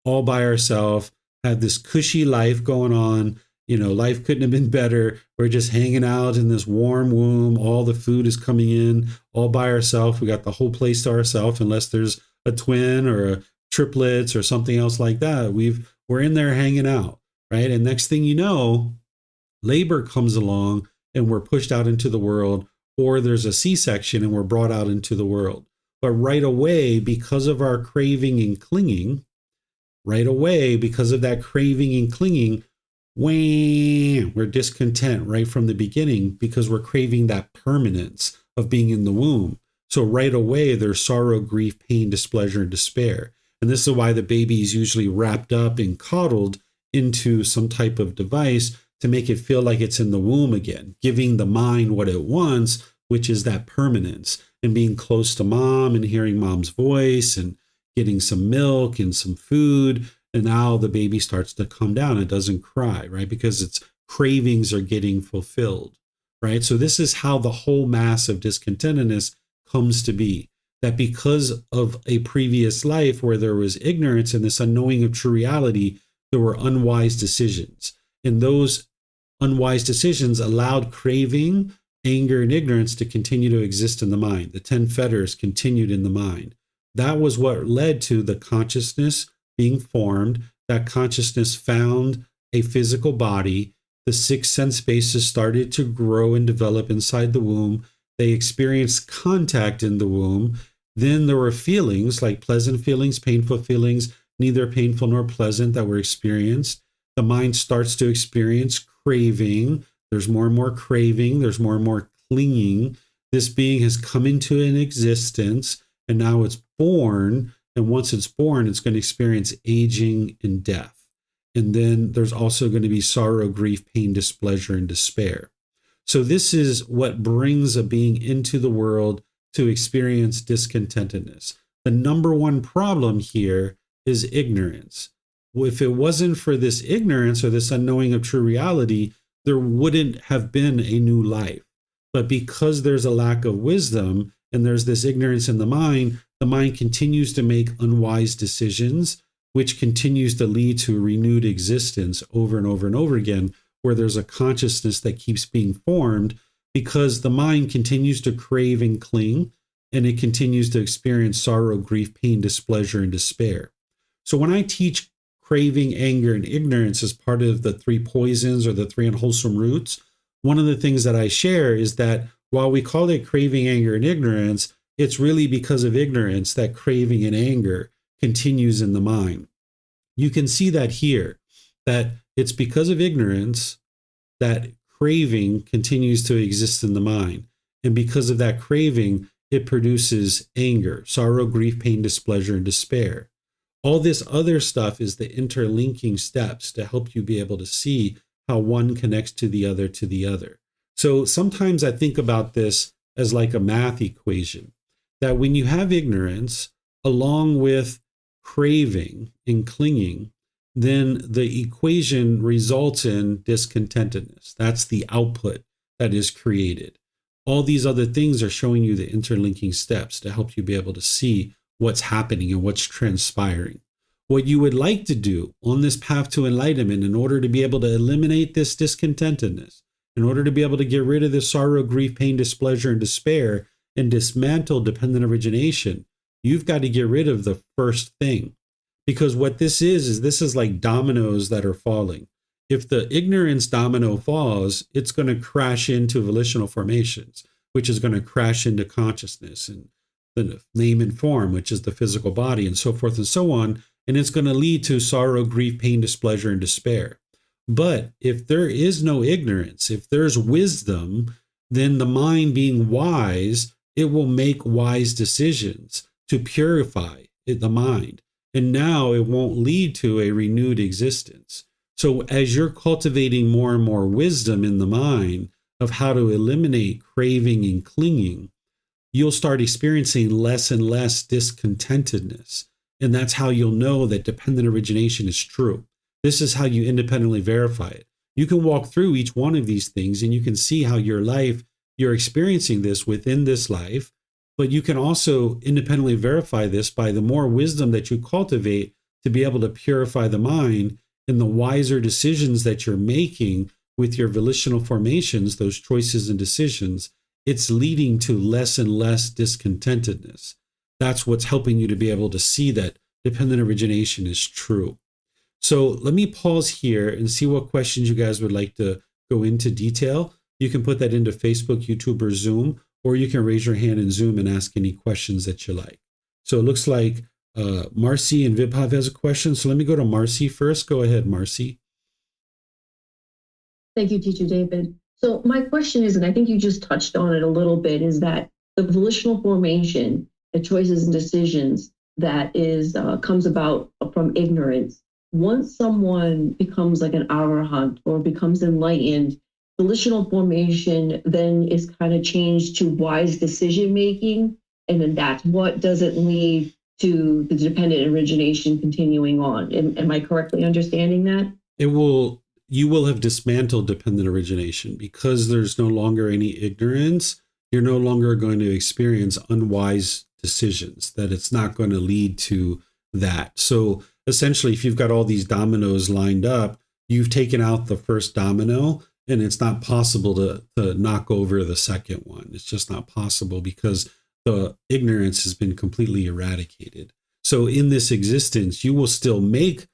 all by ourselves, had this cushy life going on. Life couldn't have been better. We're just hanging out in this warm womb. All the food is coming in all by ourselves. We got the whole place to ourselves, unless there's a twin or a triplets or something else like that. We're in there hanging out, right? And next thing you know, labor comes along and we're pushed out into the world, or there's a C-section and we're brought out into the world. But right away, because of our craving and clinging, we're discontent right from the beginning, because we're craving that permanence of being in the womb. So right away, there's sorrow, grief, pain, displeasure, and despair. And this is why the baby is usually wrapped up and coddled into some type of device to make it feel like it's in the womb again, giving the mind what it wants, which is that permanence, and being close to mom and hearing mom's voice and getting some milk and some food. And now the baby starts to come down. It doesn't cry, right? Because its cravings are getting fulfilled, right? So this is how the whole mass of discontentedness comes to be. That because of a previous life where there was ignorance and this unknowing of true reality, there were unwise decisions. And those unwise decisions allowed craving, anger, and ignorance to continue to exist in the mind. The 10 fetters continued in the mind. That was what led to the consciousness being formed. That consciousness found a physical body, the 6 sense bases started to grow and develop inside the womb. They experienced contact in the womb. Then there were feelings like pleasant feelings, painful feelings, neither painful nor pleasant, that were experienced. The mind starts to experience craving. There's more and more craving. There's more and more clinging. This being has come into an existence, and now it's born. And once it's born, it's going to experience aging and death. And then there's also going to be sorrow, grief, pain, displeasure, and despair. So this is what brings a being into the world to experience discontentedness. The number one problem here is ignorance. If it wasn't for this ignorance or this unknowing of true reality, there wouldn't have been a new life. But because there's a lack of wisdom and there's this ignorance in the mind continues to make unwise decisions, which continues to lead to renewed existence over and over and over again, where there's a consciousness that keeps being formed because the mind continues to crave and cling, and it continues to experience sorrow, grief, pain, displeasure, and despair. So when I teach craving, anger, and ignorance as part of the 3 poisons or the 3 unwholesome roots, one of the things that I share is that while we call it craving, anger, and ignorance, it's really because of ignorance that craving and anger continues in the mind. You can see that here, that it's because of ignorance that craving continues to exist in the mind. And because of that craving, it produces anger, sorrow, grief, pain, displeasure, and despair. All this other stuff is the interlinking steps to help you be able to see how one connects to the other to the other. So sometimes I think about this as like a math equation, that when you have ignorance along with craving and clinging, then the equation results in discontentedness. That's the output that is created. All these other things are showing you the interlinking steps to help you be able to see what's happening and what's transpiring. What you would like to do on this path to enlightenment in order to be able to eliminate this discontentedness, in order to be able to get rid of this sorrow, grief, pain, displeasure, and despair, and dismantle dependent origination, you've got to get rid of the first thing. Because what this is like dominoes that are falling. If the ignorance domino falls, it's going to crash into volitional formations, which is going to crash into consciousness and the name and form, which is the physical body, and so forth and so on. And it's going to lead to sorrow, grief, pain, displeasure, and despair. But if there is no ignorance, if there's wisdom, then the mind being wise, it will make wise decisions to purify the mind. And now it won't lead to a renewed existence. So as you're cultivating more and more wisdom in the mind of how to eliminate craving and clinging, you'll start experiencing less and less discontentedness. And that's how you'll know that dependent origination is true. This is how you independently verify it. You can walk through each one of these things and you can see how your life, you're experiencing this within this life. But you can also independently verify this by the more wisdom that you cultivate to be able to purify the mind, and the wiser decisions that you're making with your volitional formations, those choices and decisions, it's leading to less and less discontentedness. That's what's helping you to be able to see that dependent origination is true. So let me pause here and see what questions you guys would like to go into detail. You can put that into Facebook, YouTube, or Zoom, or you can raise your hand in Zoom and ask any questions that you like. So it looks like Marcy and Vibhav has a question. So let me go to Marcy first. Go ahead, Marcy. Thank you, Teacher David. So my question is, and I think you just touched on it a little bit, is that the volitional formation, the choices and decisions that is comes about from ignorance. Once someone becomes like an arahant or becomes enlightened, volitional formation then is kind of changed to wise decision making, and then that's what doesn't lead to the dependent origination continuing on. Am I correctly understanding that? You will have dismantled dependent origination because there's no longer any ignorance. You're no longer going to experience unwise decisions, that it's not going to lead to that. So essentially, if you've got all these dominoes lined up, you've taken out the first domino, and it's not possible to knock over the second one. It's just not possible because the ignorance has been completely eradicated. So in this existence, you will still make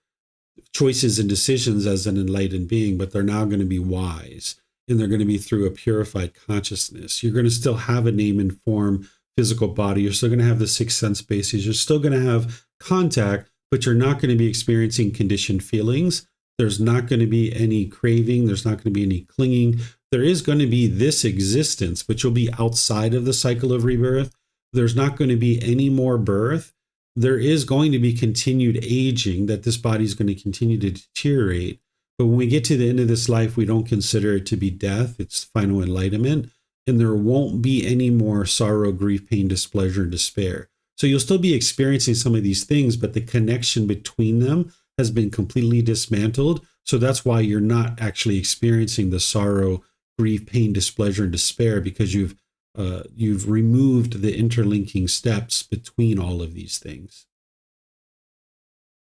choices and decisions as an enlightened being, but they're now going to be wise, and they're going to be through a purified consciousness. You're going to still have a name and form physical body. You're still going to have the six sense bases. You're still going to have contact, but you're not going to be experiencing conditioned feelings. There's not going to be any craving. There's not going to be any clinging. There is going to be this existence, but you'll be outside of the cycle of rebirth. There's not going to be any more birth. There is going to be continued aging, that this body is going to continue to deteriorate. But when we get to the end of this life, we don't consider it to be death. It's final enlightenment. And there won't be any more sorrow, grief, pain, displeasure, and despair. So you'll still be experiencing some of these things, but the connection between them has been completely dismantled. So that's why you're not actually experiencing the sorrow, grief, pain, displeasure, and despair, because you've removed the interlinking steps between all of these things.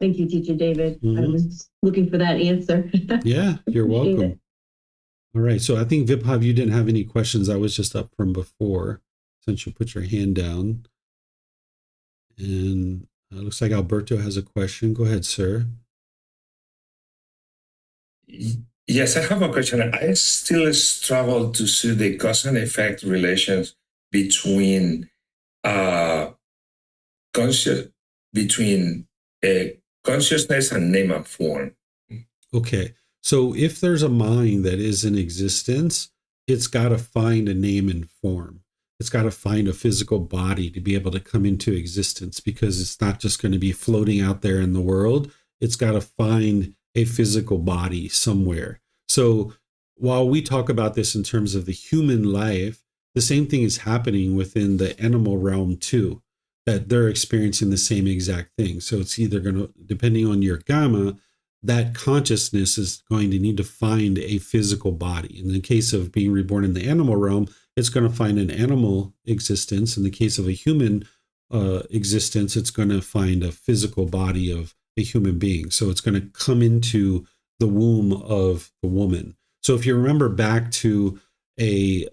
Thank you, Teacher David. I Mhm. was looking for that answer. Yeah, you're Appreciate welcome. it. All right. So I think Vibhav, you didn't have any questions. I was just up from before, since you put your hand down. And it looks like Alberto has a question. Go ahead, sir. Yes, I have a question. I still struggle to see the cause and effect relations between conscious consciousness and name and form. Okay. So if there's a mind that is in existence, it's got to find a name and form. It's got to find a physical body to be able to come into existence, because it's not just going to be floating out there in the world. It's got to find a physical body somewhere. So while we talk about this in terms of the human life, the same thing is happening within the animal realm too, that they're experiencing the same exact thing. So it's either going to, depending on your gamma, that consciousness is going to need to find a physical body. In the case of being reborn in the animal realm, it's going to find an animal existence. In the case of a human existence, it's going to find a physical body of a human being. So it's going to come into the womb of the woman. So if you remember back to a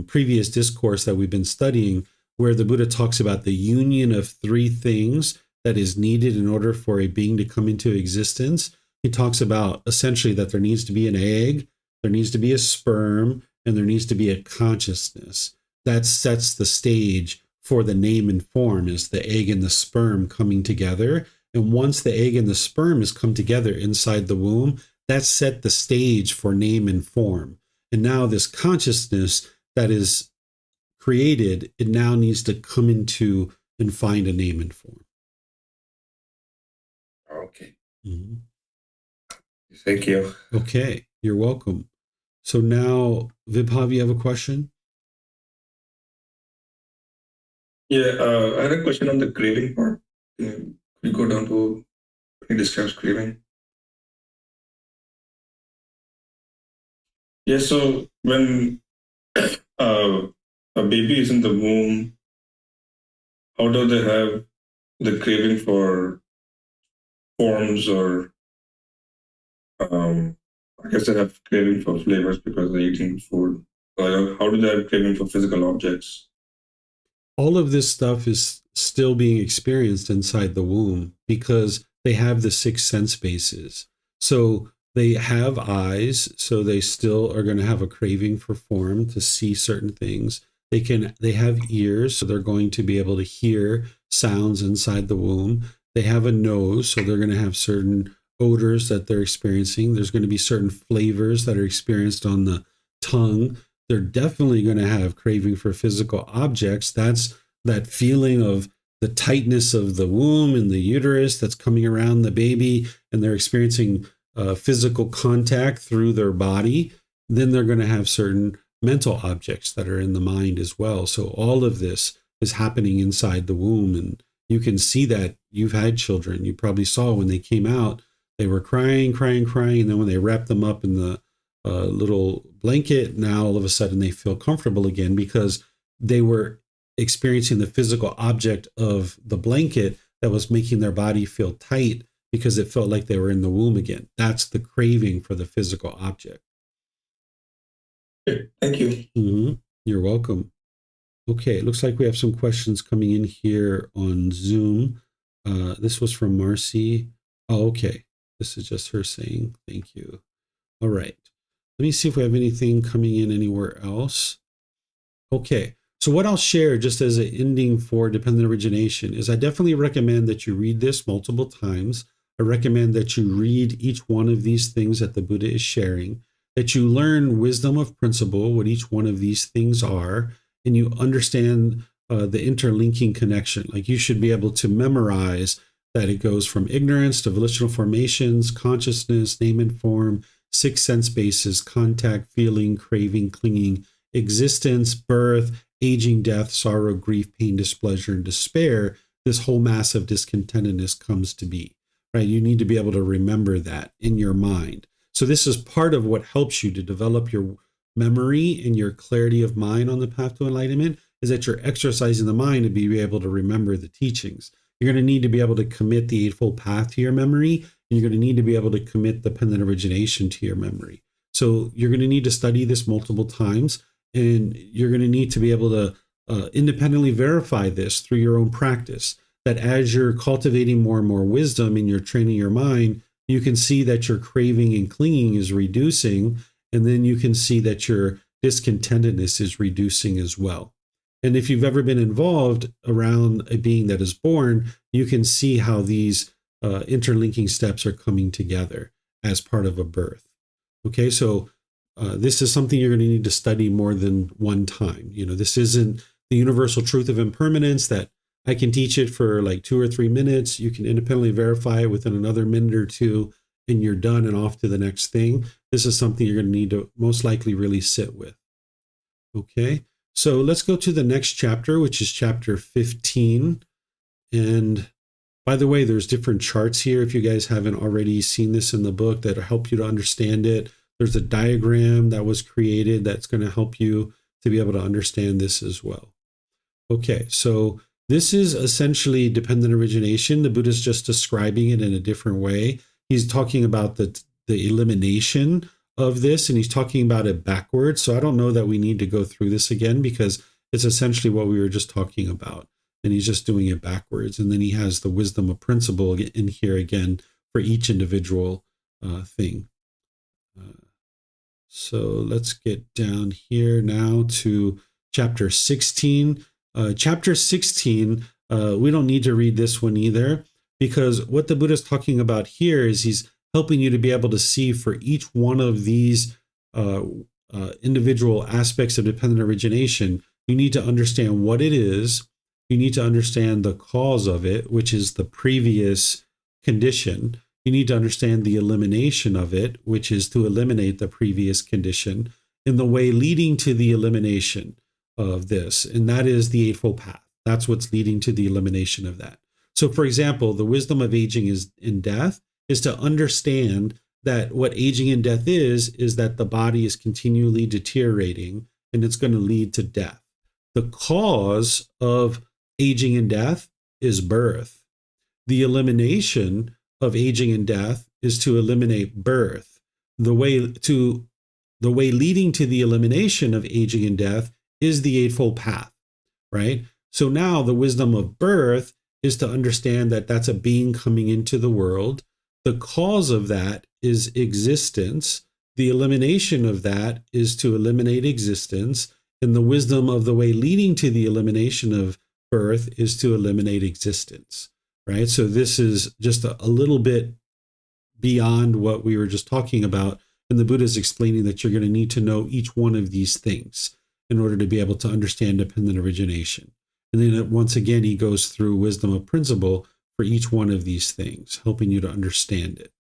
previous discourse that we've been studying, where the Buddha talks about the union of three things that is needed in order for a being to come into existence, he talks about essentially that there needs to be an egg, there needs to be a sperm, and there needs to be a consciousness. That sets the stage for the name and form, is the egg and the sperm coming together. And once the egg and the sperm has come together inside the womb, that set the stage for name and form. And now this consciousness that is created, it now needs to come into and find a name and form. Okay. Mm-hmm. Thank you. Okay, you're welcome. So now, Vibhav, you have a question? Yeah, I had a question on the craving part. Could you go down to when it describes craving? Yeah, so when a baby is in the womb, how do they have the craving for forms, or I guess they have craving for flavors because they're eating food. How do they have craving for physical objects? All of this stuff is still being experienced inside the womb because they have the six sense bases. So they have eyes, so they still are going to have a craving for form to see certain things. They have ears, so they're going to be able to hear sounds inside the womb. They have a nose, so they're going to have certain odors that they're experiencing. There's going to be certain flavors that are experienced on the tongue. They're definitely going to have craving for physical objects. That's that feeling of the tightness of the womb and the uterus that's coming around the baby, and they're experiencing physical contact through their body. Then they're going to have certain mental objects that are in the mind as well. So all of this is happening inside the womb, and you can see that. You've had children. You probably saw when they came out, they were crying, and then when they wrapped them up in the little blanket, now all of a sudden they feel comfortable again because they were experiencing the physical object of the blanket that was making their body feel tight because it felt like they were in the womb again. That's the craving for the physical object. Thank you. Mm-hmm. You're welcome. Okay, it looks like we have some questions coming in here on Zoom. This was from Marcy. Oh, okay. This is just her saying thank you. All right. Let me see if we have anything coming in anywhere else. Okay. So what I'll share just as an ending for dependent origination is I definitely recommend that you read this multiple times. I recommend that you read each one of these things that the Buddha is sharing, that you learn wisdom of principle, what each one of these things are, and you understand the interlinking connection. Like you should be able to memorize that it goes from ignorance to volitional formations, consciousness, name and form, six sense bases, contact, feeling, craving, clinging, existence, birth, aging, death, sorrow, grief, pain, displeasure, and despair. This whole mass of discontentedness comes to be, right? You need to be able to remember that in your mind. So this is part of what helps you to develop your memory and your clarity of mind on the path to enlightenment, is that you're exercising the mind to be able to remember the teachings. You're going to need to be able to commit the Eightfold Path to your memory, and you're going to need to be able to commit dependent origination to your memory. So you're going to need to study this multiple times, and you're going to need to be able to independently verify this through your own practice, that as you're cultivating more and more wisdom and you're training your mind, you can see that your craving and clinging is reducing, and then you can see that your discontentedness is reducing as well. And if you've ever been involved around a being that is born, you can see how these interlinking steps are coming together as part of a birth. Okay, so this is something you're going to need to study more than one time. You know, this isn't the universal truth of impermanence that I can teach it for like 2 or 3 minutes. You can independently verify it within another minute or two, and you're done and off to the next thing. This is something you're going to need to most likely really sit with. Okay, so let's go to the next chapter, which is chapter 15. And by the way, there's different charts here. If you guys haven't already seen this in the book, that'll help you to understand it. There's a diagram that was created that's going to help you to be able to understand this as well. Okay, so this is essentially dependent origination. The Buddha's just describing it in a different way. He's talking about the elimination of this, and he's talking about it backwards. So I don't know that we need to go through this again, because it's essentially what we were just talking about. And he's just doing it backwards. And then he has the wisdom of principle in here again for each individual thing. So let's get down here now to chapter 16. Chapter 16, we don't need to read this one either, because what the Buddha is talking about here is he's helping you to be able to see for each one of these individual aspects of dependent origination, you need to understand what it is. You need to understand the cause of it, which is the previous condition. You need to understand the elimination of it, which is to eliminate the previous condition, in the way leading to the elimination of this. And that is the Eightfold Path. That's what's leading to the elimination of that. So, for example, the wisdom of aging is in death is to understand that what aging and death is that the body is continually deteriorating, and it's going to lead to death. The cause of aging and death is birth. The elimination of aging and death is to eliminate birth. The way leading to the elimination of aging and death is the Eightfold Path, right? So now the wisdom of birth is to understand that that's a being coming into the world. The cause of that is existence. The elimination of that is to eliminate existence. And the wisdom of the way leading to the elimination of birth is to eliminate existence, right? So this is just a little bit beyond what we were just talking about. And the Buddha is explaining that you're going to need to know each one of these things in order to be able to understand dependent origination. And then once again, he goes through wisdom of principle for each one of these things, helping you to understand it.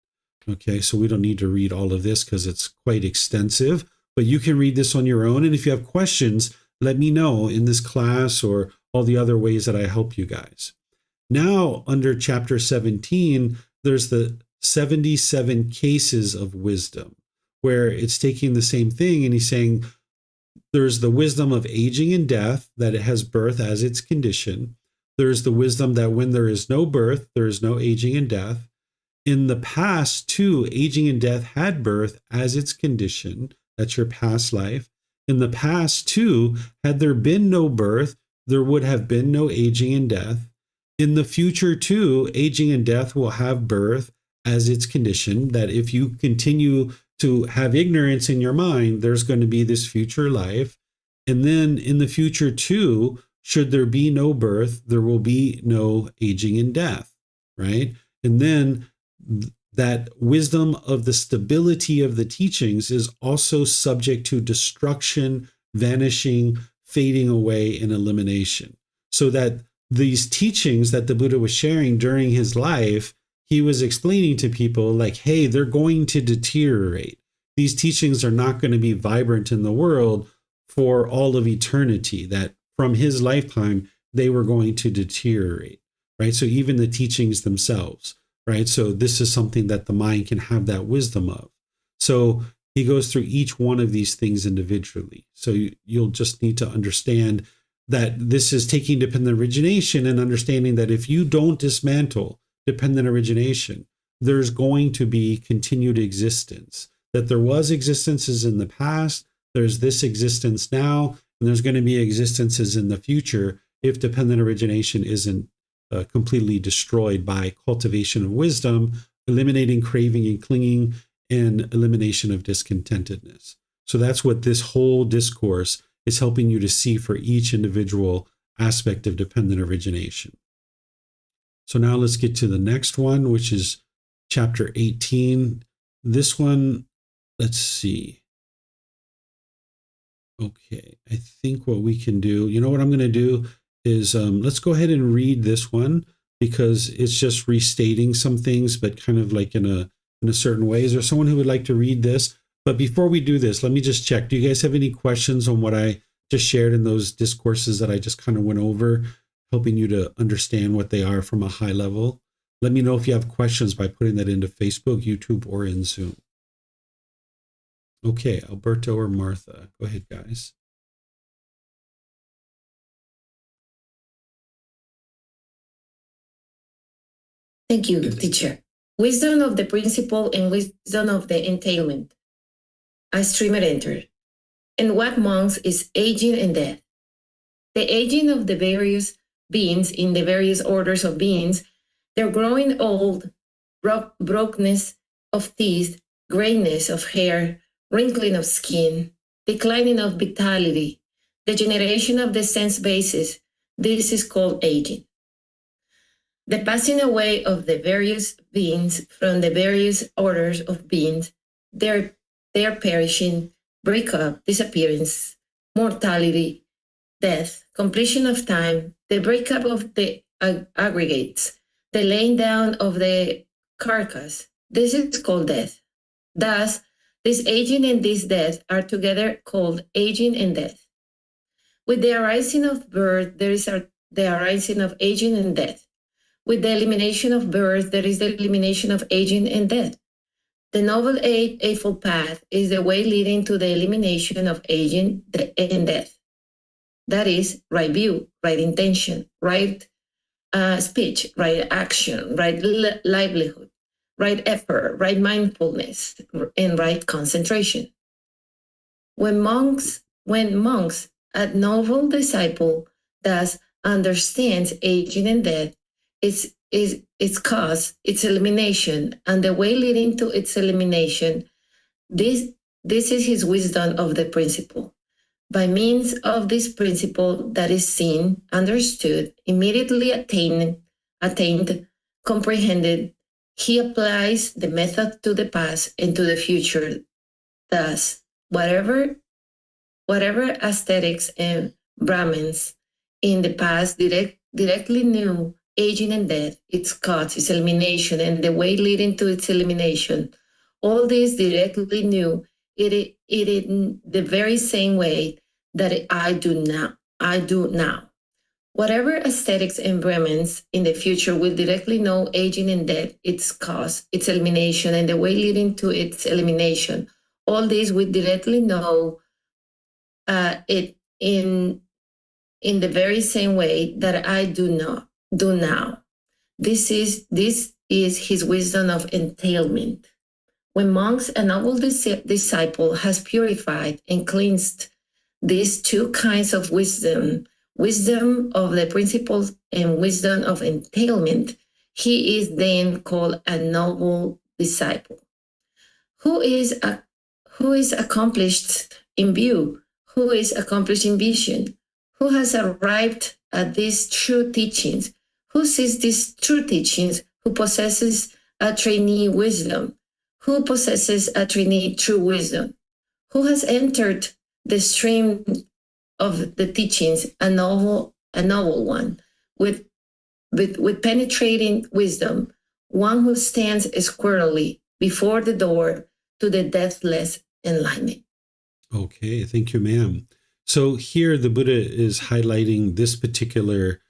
Okay, so we don't need to read all of this because it's quite extensive, but you can read this on your own. And if you have questions, let me know in this class or all the other ways that I help you guys. Now, under chapter 17, there's the 77 cases of wisdom, where it's taking the same thing and he's saying there's the wisdom of aging and death, that it has birth as its condition. There's the wisdom that when there is no birth, there is no aging and death. In the past, too, aging and death had birth as its condition. That's your past life. In the past, too, had there been no birth, there would have been no aging and death. In the future, too, aging and death will have birth as its condition, that if you continue to have ignorance in your mind, there's going to be this future life. And then in the future too, should there be no birth, there will be no aging and death, right? And then that wisdom of the stability of the teachings is also subject to destruction, vanishing, fading away, and elimination. So that these teachings that the Buddha was sharing during his life, he was explaining to people like, hey, they're going to deteriorate. These teachings are not going to be vibrant in the world for all of eternity, that from his lifetime, they were going to deteriorate, right? So even the teachings themselves, right? So this is something that the mind can have that wisdom of. So he goes through each one of these things individually. So you'll just need to understand that this is taking dependent origination and understanding that if you don't dismantle dependent origination, there's going to be continued existence. That there was existences in the past, there's this existence now, and there's going to be existences in the future if dependent origination isn't completely destroyed by cultivation of wisdom, eliminating craving and clinging, and elimination of discontentedness. So that's what this whole discourse is helping you to see for each individual aspect of dependent origination. So now let's get to the next one, which is chapter 18. This one, let's see. Okay, I think what we can do, you know what I'm going to do is let's go ahead and read this one, because it's just restating some things, but kind of like in a certain way. Is there someone who would like to read this? But before we do this, let me just check. Do you guys have any questions on what I just shared in those discourses that I just kind of went over, helping you to understand what they are from a high level? Let me know if you have questions by putting that into Facebook, YouTube, or in Zoom. Okay, Alberto or Martha, go ahead, guys. Thank you, teacher. Wisdom of the principle and wisdom of the entailment. A streamer entered. And what monks is aging and death? The aging of the various beings in the various orders of beings, their growing old, brokenness of teeth, grayness of hair, wrinkling of skin, declining of vitality, degeneration of the sense bases, this is called aging. The passing away of the various beings from the various orders of beings, their perishing, breakup, disappearance, mortality, death, completion of time, the breakup of the aggregates, the laying down of the carcass, this is called death. Thus, this aging and this death are together called aging and death. With the arising of birth, there is the arising of aging and death. With the elimination of birth, there is the elimination of aging and death. The Noble Eightfold Path is the way leading to the elimination of aging and death. That is, right view, right intention, right speech, right action, right livelihood, right effort, right mindfulness, and right concentration. When monks, a noble disciple thus understands aging and death, its cause, its elimination, and the way leading to its elimination, this is his wisdom of the principle. By means of this principle that is seen, understood, immediately attained, comprehended, he applies the method to the past and to the future. Thus, whatever ascetics and Brahmins in the past directly knew aging and death, its cause, its elimination, and the way leading to its elimination, all this directly knew it in the very same way that I do now. Whatever ascetics and Brahmins in the future will directly know aging and death, its cause, its elimination, and the way leading to its elimination, all this will directly know it in the very same way that I do now. This is his wisdom of entailment. When monks, a noble disciple has purified and cleansed these two kinds of wisdom of the principles and wisdom of entailment, he is then called a noble disciple. Who is accomplished in view? Who is accomplished in vision? Who has arrived at these true teachings? Who sees these true teachings? Who possesses a trainee wisdom? Who possesses a trainee true wisdom? Who has entered the stream of the teachings, a noble one, with penetrating wisdom, one who stands squarely before the door to the deathless enlightenment. Okay, thank you, ma'am. So here the Buddha is highlighting this particular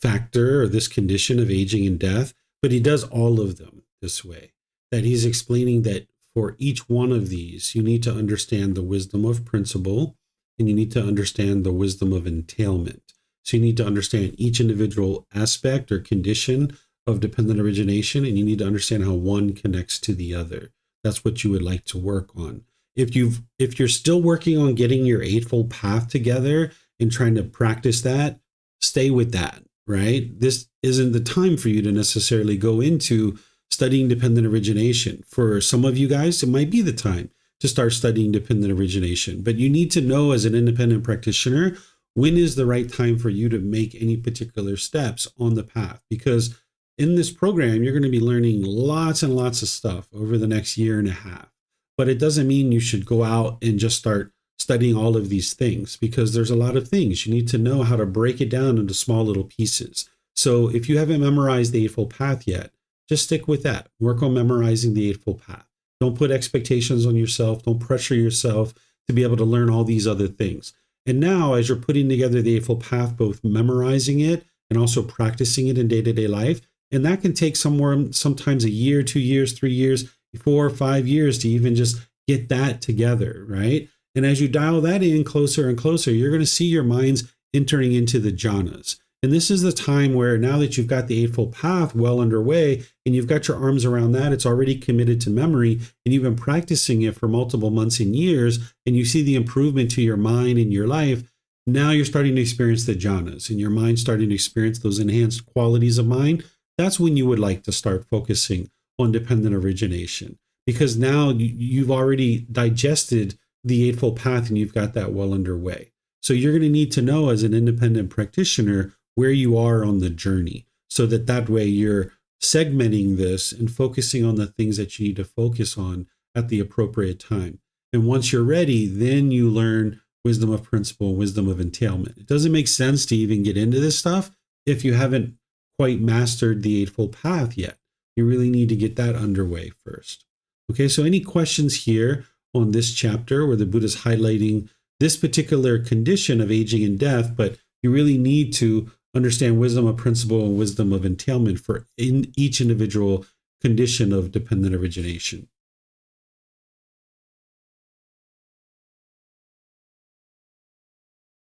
factor or this condition of aging and death, but he does all of them this way, that he's explaining that for each one of these, you need to understand the wisdom of principle and you need to understand the wisdom of entailment. So you need to understand each individual aspect or condition of dependent origination, and you need to understand how one connects to the other. That's what you would like to work on. If you're still working on getting your Eightfold Path together and trying to practice that, stay with that, right? This isn't the time for you to necessarily go into studying dependent origination. For some of you guys, it might be the time to start studying dependent origination, but you need to know as an independent practitioner, when is the right time for you to make any particular steps on the path? Because in this program, you're going to be learning lots and lots of stuff over the next year and a half. But it doesn't mean you should go out and just start studying all of these things, because there's a lot of things. You need to know how to break it down into small little pieces. So if you haven't memorized the Eightfold Path yet, just stick with that. Work on memorizing the Eightfold Path. Don't put expectations on yourself. Don't pressure yourself to be able to learn all these other things. And now, as you're putting together the Eightfold Path, both memorizing it and also practicing it in day-to-day life, and that can take sometimes a year, 2 years, 3 years, 4 or 5 years to even just get that together, right? And as you dial that in closer and closer, you're going to see your minds entering into the jhanas. And this is the time where now that you've got the Eightfold Path well underway and you've got your arms around that, it's already committed to memory and you've been practicing it for multiple months and years, and you see the improvement to your mind and your life. Now you're starting to experience the jhanas and your mind's starting to experience those enhanced qualities of mind. That's when you would like to start focusing on dependent origination, because now you've already digested the Eightfold Path and you've got that well underway. So you're going to need to know as an independent practitioner where you are on the journey, so that way you're segmenting this and focusing on the things that you need to focus on at the appropriate time. And once you're ready, then you learn wisdom of principle and wisdom of entailment. It doesn't make sense to even get into this stuff if you haven't quite mastered the Eightfold Path yet. You really need to get that underway first. Okay, so any questions here on this chapter where the Buddha is highlighting this particular condition of aging and death, but you really need to understand wisdom of principle and wisdom of entailment for in each individual condition of dependent origination.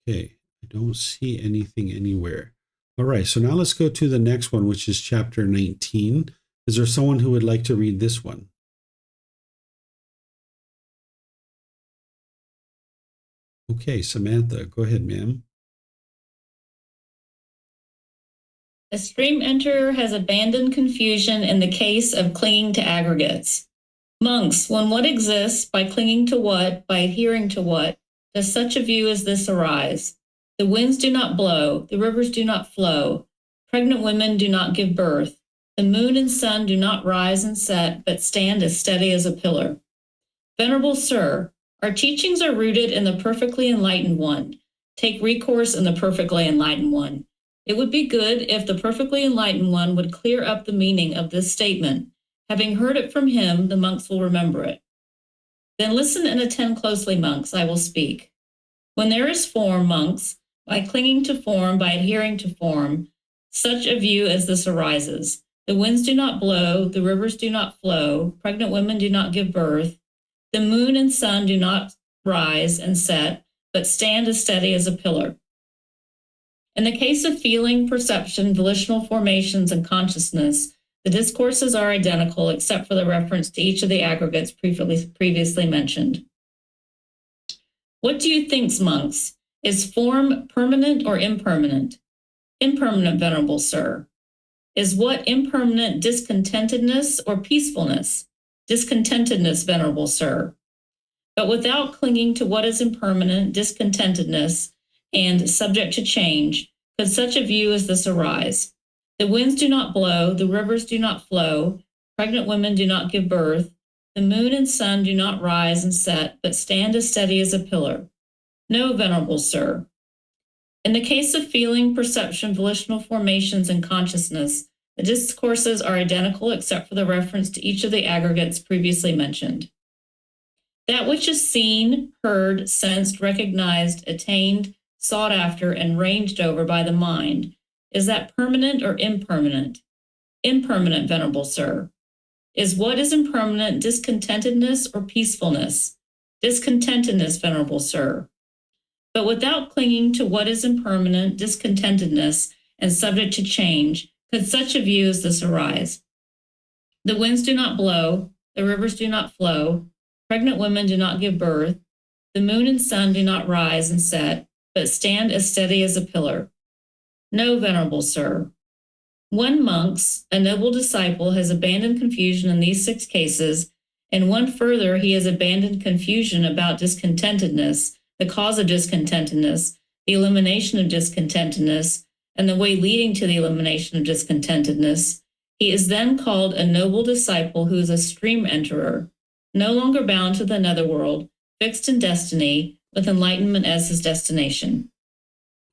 Okay, I don't see anything anywhere. All right, so now let's go to the next one, which is chapter 19. Is there someone who would like to read this one? Okay, Samantha, go ahead, ma'am. A stream enterer has abandoned confusion in the case of clinging to aggregates. Monks, when what exists, by clinging to what, by adhering to what, does such a view as this arise? The winds do not blow, the rivers do not flow, pregnant women do not give birth, the moon and sun do not rise and set, but stand as steady as a pillar. Venerable Sir, our teachings are rooted in the perfectly enlightened one. Take recourse in the perfectly enlightened one. It would be good if the perfectly enlightened one would clear up the meaning of this statement. Having heard it from him, the monks will remember it. Then listen and attend closely, monks, I will speak. When there is form, monks, by clinging to form, by adhering to form, such a view as this arises. The winds do not blow, the rivers do not flow, pregnant women do not give birth, the moon and sun do not rise and set, but stand as steady as a pillar. In the case of feeling, perception, volitional formations, and consciousness, the discourses are identical except for the reference to each of the aggregates previously mentioned. What do you think, monks? Is form permanent or impermanent? Impermanent, Venerable Sir. Is what impermanent discontentedness or peacefulness? Discontentedness, Venerable Sir. But without clinging to what is impermanent, discontentedness, and subject to change, could such a view as this arise? The winds do not blow, the rivers do not flow, pregnant women do not give birth, the moon and sun do not rise and set, but stand as steady as a pillar. No, Venerable Sir. In the case of feeling, perception, volitional formations, and consciousness, the discourses are identical except for the reference to each of the aggregates previously mentioned. That which is seen, heard, sensed, recognized, attained, sought after, and ranged over by the mind, is that permanent or impermanent? Impermanent, Venerable Sir. Is what is impermanent discontentedness or peacefulness? Discontentedness, Venerable Sir. But without clinging to what is impermanent, discontentedness, and subject to change, could such a view as this arise? The winds do not blow, the rivers do not flow, pregnant women do not give birth, the moon and sun do not rise and set, but stand as steady as a pillar. No, Venerable Sir. One monks, a noble disciple, has abandoned confusion in these 6 cases, and one further, he has abandoned confusion about discontentedness, the cause of discontentedness, the elimination of discontentedness, and the way leading to the elimination of discontentedness. He is then called a noble disciple who is a stream enterer, no longer bound to the netherworld, fixed in destiny, with enlightenment as his destination.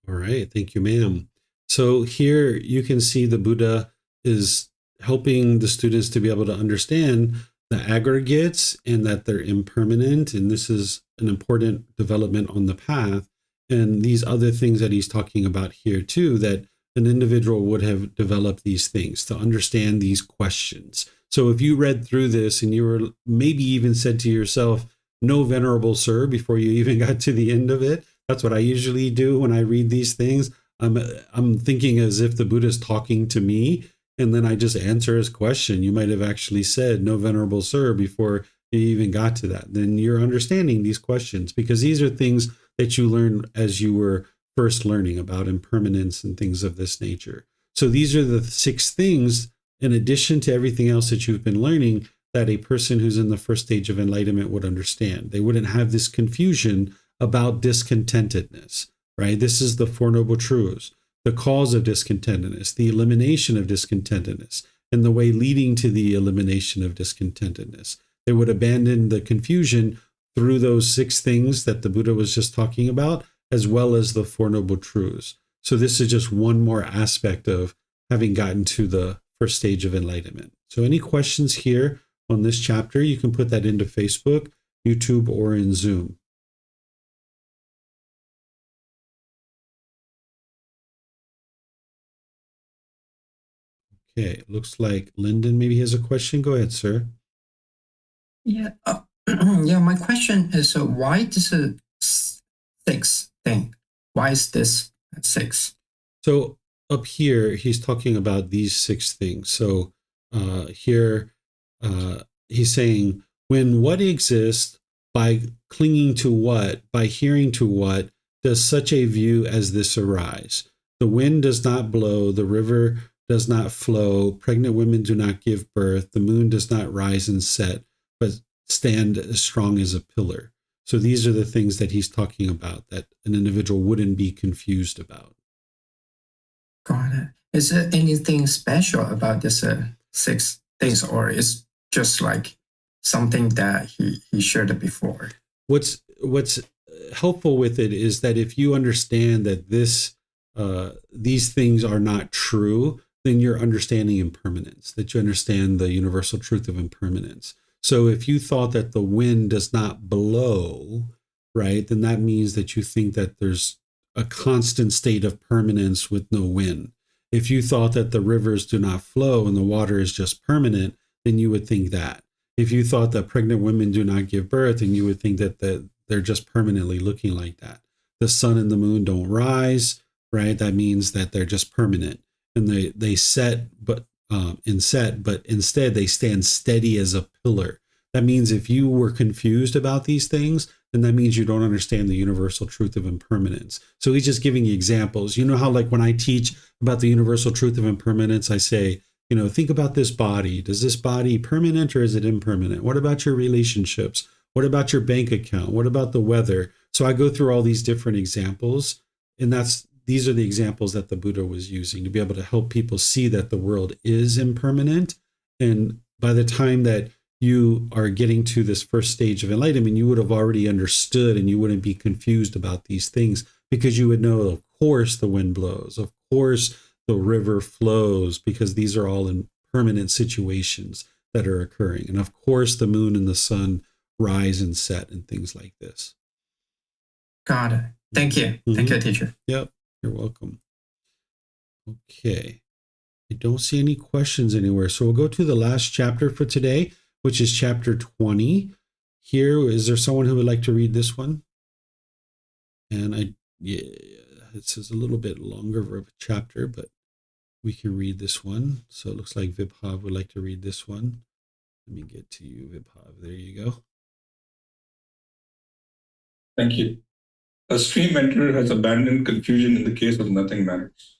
All right. Thank you, ma'am. So here you can see the Buddha is helping the students to be able to understand the aggregates and that they're impermanent. And this is an important development on the path. And these other things that he's talking about here too, that an individual would have developed these things to understand these questions. So if you read through this and you were maybe even said to yourself, no, Venerable Sir, before you even got to the end of it, that's what I usually do when I read these things. I'm thinking as if the Buddha is talking to me, and then I just answer his question. You might have actually said, no, Venerable Sir, before you even got to that. Then you're understanding these questions, because these are things that you learned as you were first learning about impermanence and things of this nature. So these are the 6 things, in addition to everything else that you've been learning, that a person who's in the first stage of enlightenment would understand. They wouldn't have this confusion about discontentedness, right? This is the Four Noble Truths, the cause of discontentedness, the elimination of discontentedness, and the way leading to the elimination of discontentedness. They would abandon the confusion through those 6 things that the Buddha was just talking about, as well as the Four Noble Truths. So this is just one more aspect of having gotten to the first stage of enlightenment. So any questions here on this chapter, you can put that into Facebook, YouTube, or in Zoom. Okay, it looks like Lyndon maybe has a question. Go ahead, sir. Yeah. Yeah, my question is why this 6 thing? Why is this 6? So up here, he's talking about these 6 things. So here he's saying, when what exists, by clinging to what, by hearing to what, does such a view as this arise? The wind does not blow, the river does not flow, pregnant women do not give birth, the moon does not rise and set, but stand as strong as a pillar. So these are the things that he's talking about that an individual wouldn't be confused about. Got it. Is there anything special about this 6 things, or is just like something that he shared before? What's helpful with it is that if you understand that these things are not true, then you're understanding impermanence, that you understand the universal truth of impermanence. So if you thought that the wind does not blow, right, then that means that you think that there's a constant state of permanence with no wind. If you thought that the rivers do not flow and the water is just permanent, then you would think that. If you thought that pregnant women do not give birth, then you would think that they're just permanently looking like that. The sun and the moon don't rise, right? That means that they're just permanent. And they set, but instead they stand steady as a pillar. That means if you were confused about these things, then that means you don't understand the universal truth of impermanence. So he's just giving you examples. You know how, like, when I teach about the universal truth of impermanence, I say, you know, think about this body. Does this body permanent or is it impermanent? What about your relationships? What about your bank account? What about the weather? So I go through all these different examples, and these are the examples that the Buddha was using to be able to help people see that the world is impermanent. And by the time that you are getting to this first stage of enlightenment, you would have already understood and you wouldn't be confused about these things, because you would know, of course, the wind blows, of course, the river flows, because these are all impermanent situations that are occurring. And of course, the moon and the sun rise and set and things like this. Got it. Thank you. Thank you, teacher. Yep, you're welcome. Okay. I don't see any questions anywhere. So we'll go to the last chapter for today, which is chapter 20. Here, is there someone who would like to read this one? And it says a little bit longer of a chapter, but we can read this one. So it looks like Vibhav would like to read this one. Let me get to you, Vibhav. There you go. Thank you. A stream enterer has abandoned confusion in the case of nothing matters.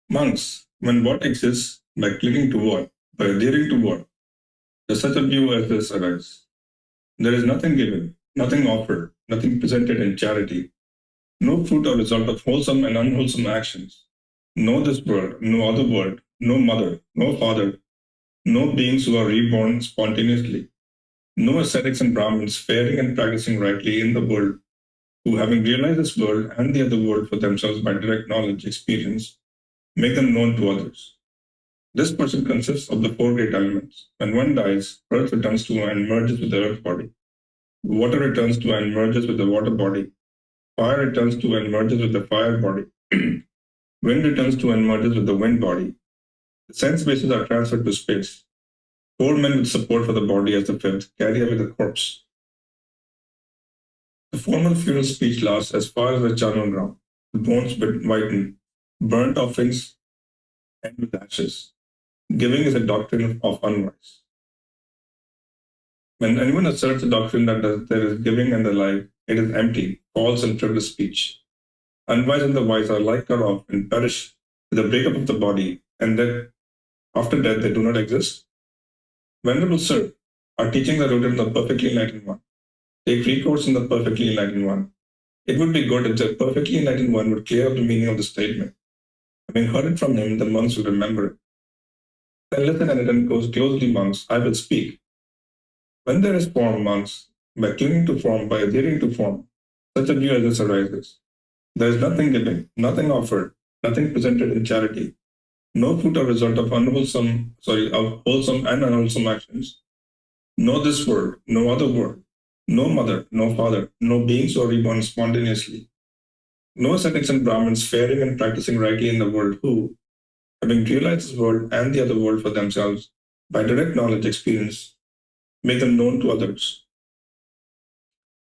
Monks, when what exists, by clinging to what, by adhering to what, does such a view as this arise? There is nothing given, nothing offered, nothing presented in charity, no fruit or result of wholesome and unwholesome actions, no this world, no other world, no mother, no father, no beings who are reborn spontaneously, no ascetics and Brahmins faring and practicing rightly in the world, who, having realized this world and the other world for themselves by direct knowledge, experience, make them known to others. This person consists of the four great elements. When one dies, earth returns to and merges with the earth body. Water returns to and merges with the water body. Fire returns to and merges with the fire body. Wind returns to and merges with the wind body. The sense bases are transferred to space. Four men with support for the body as the fifth carry away the corpse. The formal funeral speech lasts as far as the charnel ground. The bones whiten, burnt offerings end with ashes. Giving is a doctrine of unwise. When anyone asserts a doctrine that there is giving and the like, it is empty, false, and frivolous speech. Unwise and the wise are like cut off and perish with the breakup of the body, and that after death they do not exist. Venerable Sir, our teachings are rooted in the perfectly enlightened one. Take recourse in the perfectly enlightened one. It would be good if the perfectly enlightened one would clear up the meaning of the statement. Having heard it from him, the monks will remember it. Then listen and attend closely, monks. I will speak. When there is form, monks, by clinging to form, by adhering to form, such a view as this arises. There is nothing given, nothing offered, nothing presented in charity, no fruit or result of wholesome and unwholesome actions. No this world, no other world, no mother, no father, no beings who are reborn spontaneously. No ascetics and Brahmins faring and practicing rightly in the world who, having realized this world and the other world for themselves by direct knowledge experience, make them known to others.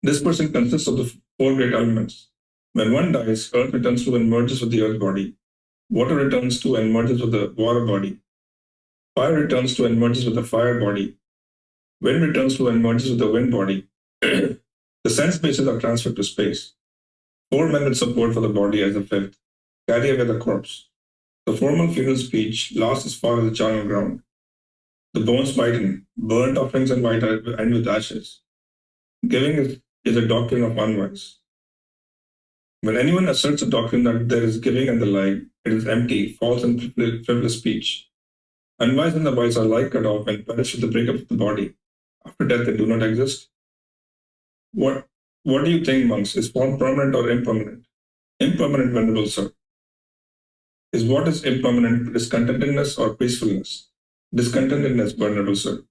This person consists of the four great elements. When one dies, earth returns to and merges with the earth body. Water returns to and merges with the water body. Fire returns to and merges with the fire body. Wind returns to and merges with the wind body. The sense bases are transferred to space. Four men with support for the body as the fifth carry away the corpse. The formal funeral speech lasts as far as the charnel ground. The bones whiten, burnt offerings and white end with ashes. Giving is a doctrine of unwise. When anyone asserts a doctrine that there is giving and the like, it is empty, false, and frivolous speech. Unwise and the wise are like cut off and perish with the breakup of the body. After death, they do not exist. What do you think, monks? Is form permanent or impermanent? Impermanent, Venerable Sir. Is what is impermanent discontentedness or peacefulness? Discontentedness, Venerable Sir.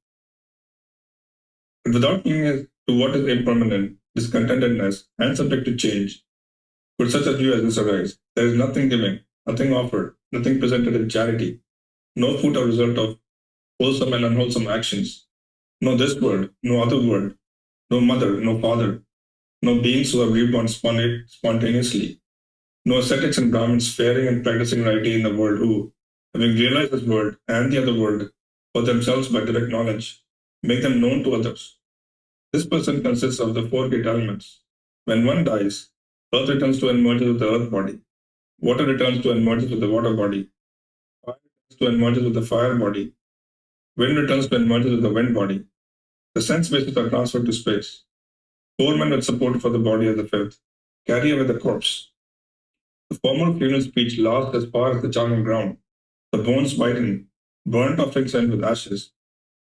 But without meaning to what is impermanent, discontentedness, and subject to change, could such a view as this arise? There is nothing giving, nothing offered, nothing presented in charity, no fruit or result of wholesome and unwholesome actions, no this world, no other world, no mother, no father, no beings who are reborn spontaneously, no ascetics and Brahmins faring and practicing rightly in the world who, having realized this world and the other world for themselves by direct knowledge, make them known to others. This person consists of the four great elements. When one dies, earth returns to and merges with the earth body. Water returns to and merges with the water body. Fire returns to and merges with the fire body. Wind returns to and merges with the wind body. The sense bases are transferred to space. Four men with support for the body as the fifth carry away the corpse. The formal funeral speech lasts as far as the charnel ground. The bones whiten, burnt offerings end with ashes.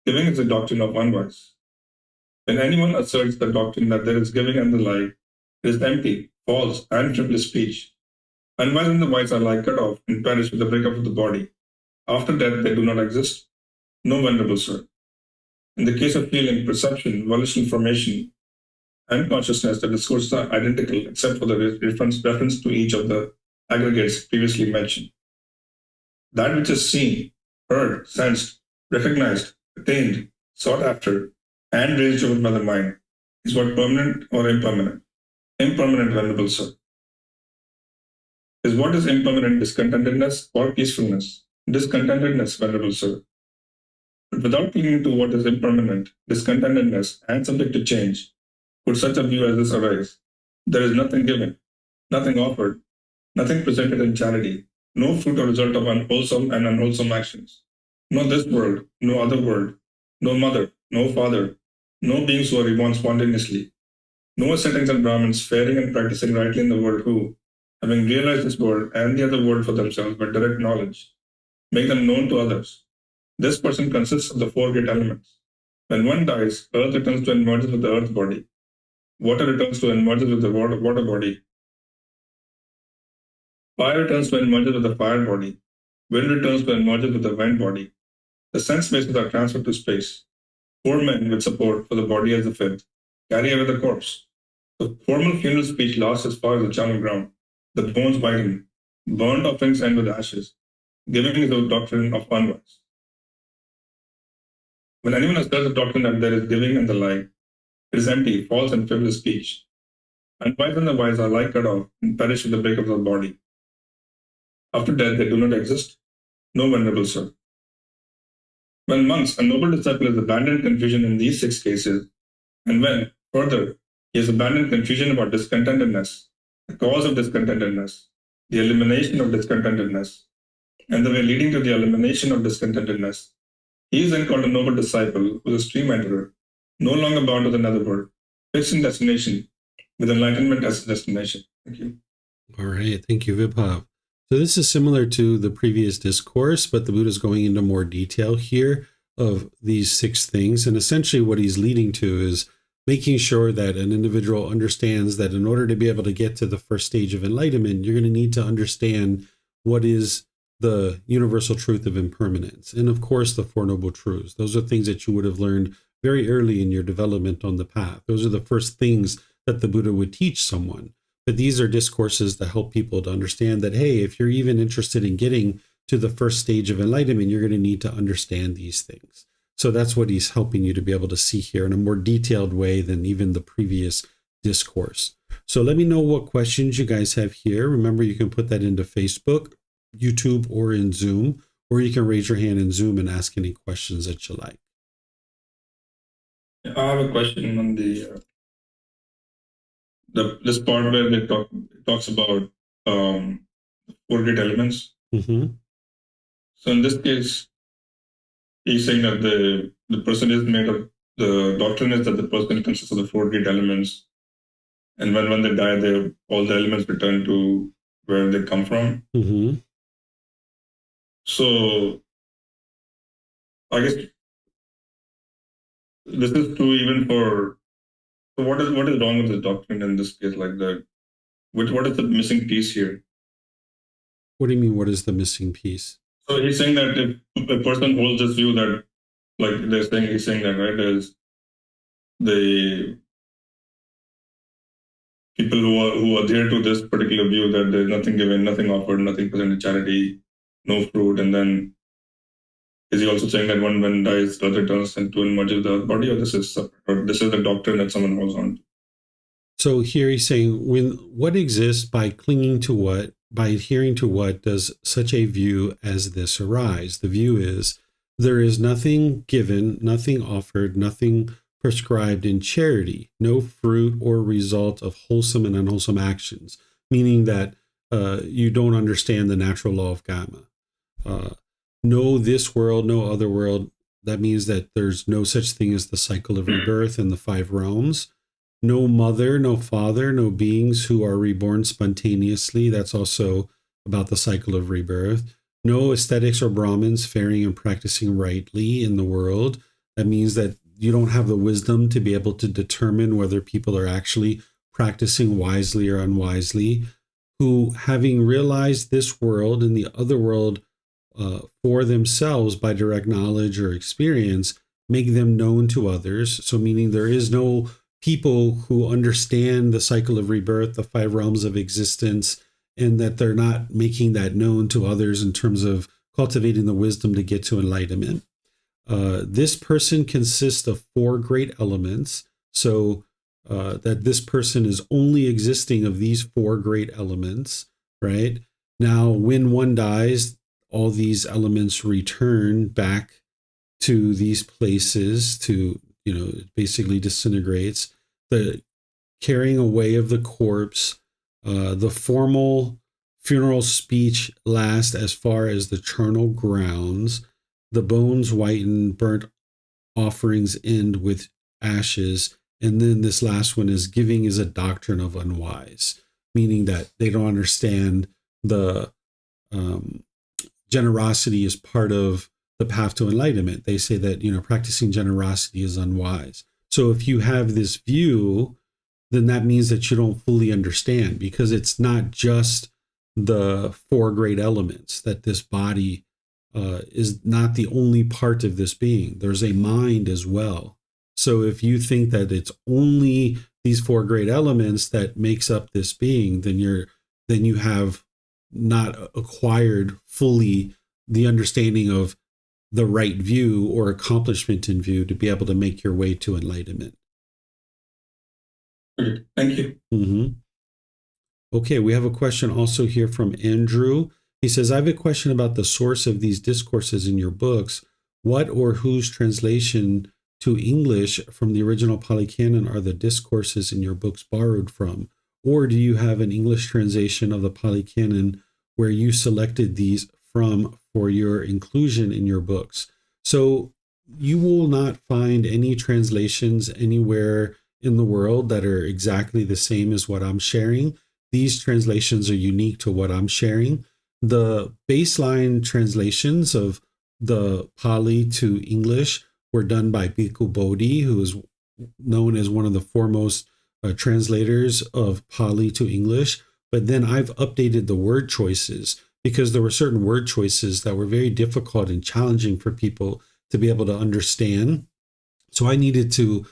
Giving is the doctrine of unwise. When anyone asserts the doctrine that there is giving and the like, it is empty, false, and frivolous speech. Unwise and the wise are like cut off and perish with the breakup of the body. After death, they do not exist. No, venerable sir. In the case of feeling, perception, volitional formation, and consciousness, the discourses are identical except for the reference to each of the aggregates previously mentioned. That which is seen, heard, sensed, recognized, attained, sought after, and raised over by the mind is what permanent or impermanent? Impermanent, venerable sir. Is what is impermanent discontentedness or peacefulness? Discontentedness, venerable sir. But without clinging to what is impermanent, discontentedness, and subject to change, could such a view as this arise? There is nothing given, nothing offered, nothing presented in charity, no fruit or result of unwholesome and unwholesome actions. No this world, no other world, no mother, no father, no beings who are reborn spontaneously, no ascetics and Brahmins faring and practicing rightly in the world who, having realized this world and the other world for themselves by direct knowledge, make them known to others. This person consists of the four great elements. When one dies, earth returns to and merges with the earth body. Water returns to and merges with the water body. Fire returns to and merges with the fire body. Wind returns to and merges with the wind body. The sense bases are transferred to space. Four men with support for the body as the fifth carry away the corpse. The formal funeral speech lasts as far as the charnel ground. The bones whiten. Burnt offerings end with ashes. Giving is the doctrine of unwise. When anyone asserts the doctrine that there is giving and the like, it is empty, false, and frivolous speech. Unwise and the wise are like cut off and perish with the breakup of the body. After death, they do not exist. No, venerable sir. When monks, a noble disciple has abandoned confusion in these 6 cases, and when, further, he has abandoned confusion about discontentedness, the cause of discontentedness, the elimination of discontentedness, and the way leading to the elimination of discontentedness, he is then called a noble disciple who is a stream enterer, no longer bound to the netherworld, fixed in destination, with enlightenment as a destination. Thank you. All right. Thank you, Vibhav. So this is similar to the previous discourse, but the Buddha is going into more detail here of these 6 things. And essentially what he's leading to is making sure that an individual understands that in order to be able to get to the first stage of enlightenment, you're going to need to understand what is the universal truth of impermanence. And of course, the Four Noble Truths. Those are things that you would have learned very early in your development on the path. Those are the first things that the Buddha would teach someone. But these are discourses that help people to understand that, hey, if you're even interested in getting to the first stage of enlightenment, you're going to need to understand these things. So that's what he's helping you to be able to see here in a more detailed way than even the previous discourse. So let me know what questions you guys have here. Remember, you can put that into Facebook, YouTube, or in Zoom, or you can raise your hand in Zoom and ask any questions that you like. I have a question on this part where it talks about 4 great elements. Mm-hmm. So in this case, he's saying that the person is made of, the doctrine is that the person consists of the 4 great elements, and when they die, all the elements return to where they come from. Mm-hmm. So I guess this is true even for. So what is wrong with the doctrine in this case? Like what is the missing piece here? What do you mean? What is the missing piece? So he's saying that if a person holds this view that, like he's saying that, right? There's the people who adhere to this particular view that there's nothing given, nothing offered, nothing presented charity, no fruit, and then is he also saying that one dies, the other turns into and merges the body, or this is the doctrine that someone holds on to? So here he's saying, what exists by clinging to what, by adhering to what, does such a view as this arise? The view is there is nothing given, nothing offered, nothing prescribed in charity, no fruit or result of wholesome and unwholesome actions, meaning that you don't understand the natural law of karma. No this world, no other world. That means that there's no such thing as the cycle of rebirth in the 5 realms. No mother, no father, no beings who are reborn spontaneously. That's also about the cycle of rebirth. No ascetics or Brahmins faring and practicing rightly in the world. That means that you don't have the wisdom to be able to determine whether people are actually practicing wisely or unwisely, who, having realized this world and the other world for themselves by direct knowledge or experience, make them known to others. So meaning there is no people who understand the cycle of rebirth, the 5 realms of existence, and that they're not making that known to others in terms of cultivating the wisdom to get to enlightenment. This person consists of 4 great elements. So that this person is only existing of these 4 great elements, right? Now, when one dies, all these elements return back to these places to, it basically disintegrates. The carrying away of the corpse, the formal funeral speech lasts as far as the charnel grounds. The bones whiten, burnt offerings end with ashes. And then this last one is giving is a doctrine of unwise, meaning that they don't understand the generosity is part of the path to enlightenment. They say that, practicing generosity is unwise. So if you have this view, then that means that you don't fully understand, because it's not just the 4 great elements, that this body is not the only part of this being. There's a mind as well. So if you think that it's only these 4 great elements that makes up this being, then you have not acquired fully the understanding of the right view or accomplishment in view to be able to make your way to enlightenment. Great. Thank you. Mm-hmm. Okay, we have a question also here from Andrew. He says, I have a question about the source of these discourses in your books. What or whose translation to English from the original Pali Canon are the discourses in your books borrowed from? Or do you have an English translation of the Pali Canon where you selected these from for your inclusion in your books? So you will not find any translations anywhere in the world that are exactly the same as what I'm sharing. These translations are unique to what I'm sharing. The baseline translations of the Pali to English were done by Bhikkhu Bodhi, who is known as one of the foremost translators of Pali to English. But then I've updated the word choices because there were certain word choices that were very difficult and challenging for people to be able to understand. So I needed to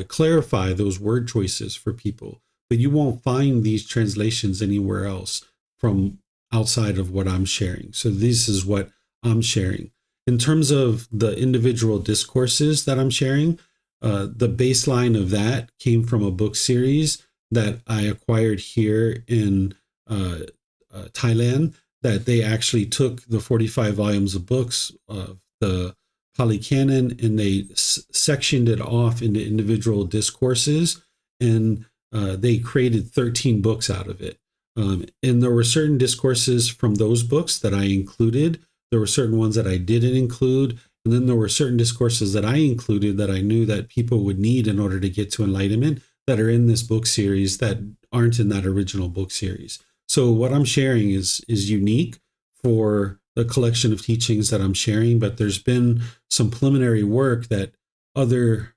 clarify those word choices for people. But you won't find these translations anywhere else from outside of what I'm sharing. So this is what I'm sharing. In terms of the individual discourses that I'm sharing, the baseline of that came from a book series that I acquired here in Thailand, that they actually took the 45 volumes of books of the Pali Canon and they sectioned it off into individual discourses, and they created 13 books out of it. And there were certain discourses from those books that I included. There were certain ones that I didn't include. And then there were certain discourses that I included that I knew that people would need in order to get to enlightenment that are in this book series that aren't in that original book series. So what I'm sharing is unique for the collection of teachings that I'm sharing, but there's been some preliminary work that other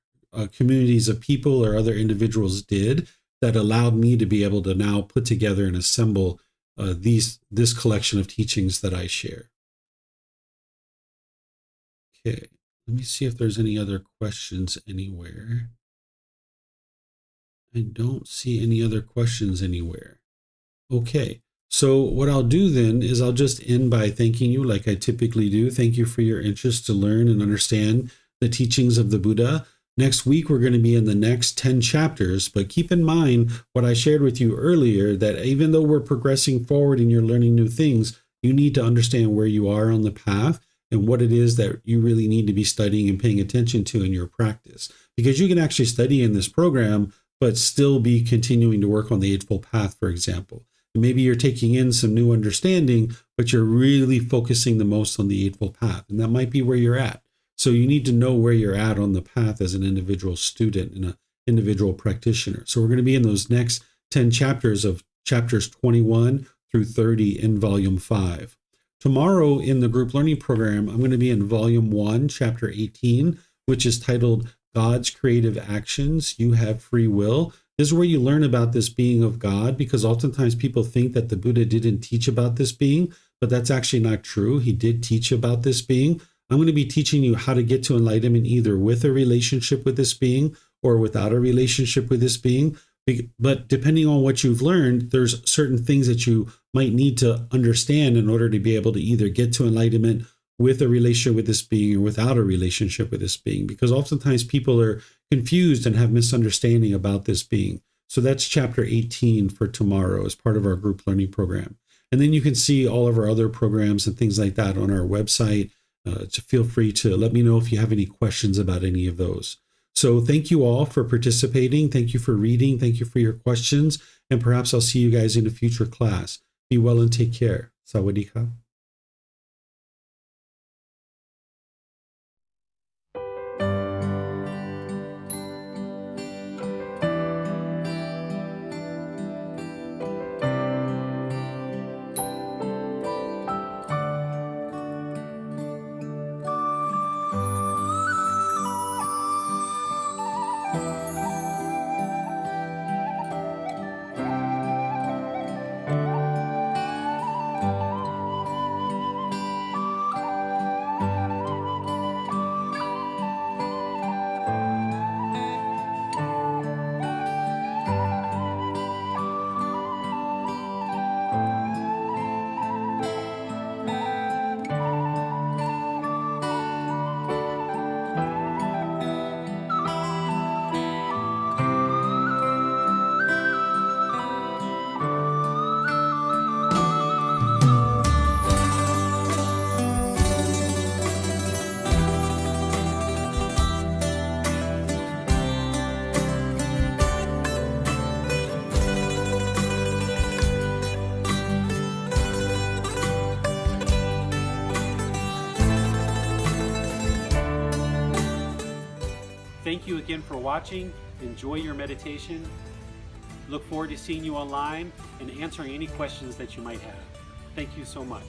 communities of people or other individuals did that allowed me to be able to now put together and assemble this collection of teachings that I share. Okay, let me see if there's any other questions anywhere. I don't see any other questions anywhere. Okay, so what I'll do then is I'll just end by thanking you like I typically do. Thank you for your interest to learn and understand the teachings of the Buddha. Next week, we're going to be in the next 10 chapters, but keep in mind what I shared with you earlier, that even though we're progressing forward and you're learning new things, you need to understand where you are on the path. and what it is that you really need to be studying and paying attention to in your practice. Because you can actually study in this program, but still be continuing to work on the Eightfold Path, for example. And maybe you're taking in some new understanding, but you're really focusing the most on the Eightfold Path. And that might be where you're at. So you need to know where you're at on the path as an individual student and an individual practitioner. So we're going to be in those next 10 chapters of chapters 21 through 30 in volume 5. Tomorrow in the group learning program, I'm going to be in volume 1, chapter 18, which is titled God's Creative Actions, You Have Free Will. This is where you learn about this being of God, because oftentimes people think that the Buddha didn't teach about this being, but that's actually not true. He did teach about this being. I'm going to be teaching you how to get to enlightenment either with a relationship with this being or without a relationship with this being. But depending on what you've learned, there's certain things that you might need to understand in order to be able to either get to enlightenment with a relationship with this being or without a relationship with this being, because oftentimes people are confused and have misunderstanding about this being. So that's chapter 18 for tomorrow as part of our group learning program. And then you can see all of our other programs and things like that on our website. So feel free to let me know if you have any questions about any of those. So thank you all for participating. Thank you for reading. Thank you for your questions. And perhaps I'll see you guys in a future class. Be well and take care. Sawadee-ka. Thank you again for watching. Enjoy your meditation. Look forward to seeing you online and answering any questions that you might have. Thank you so much.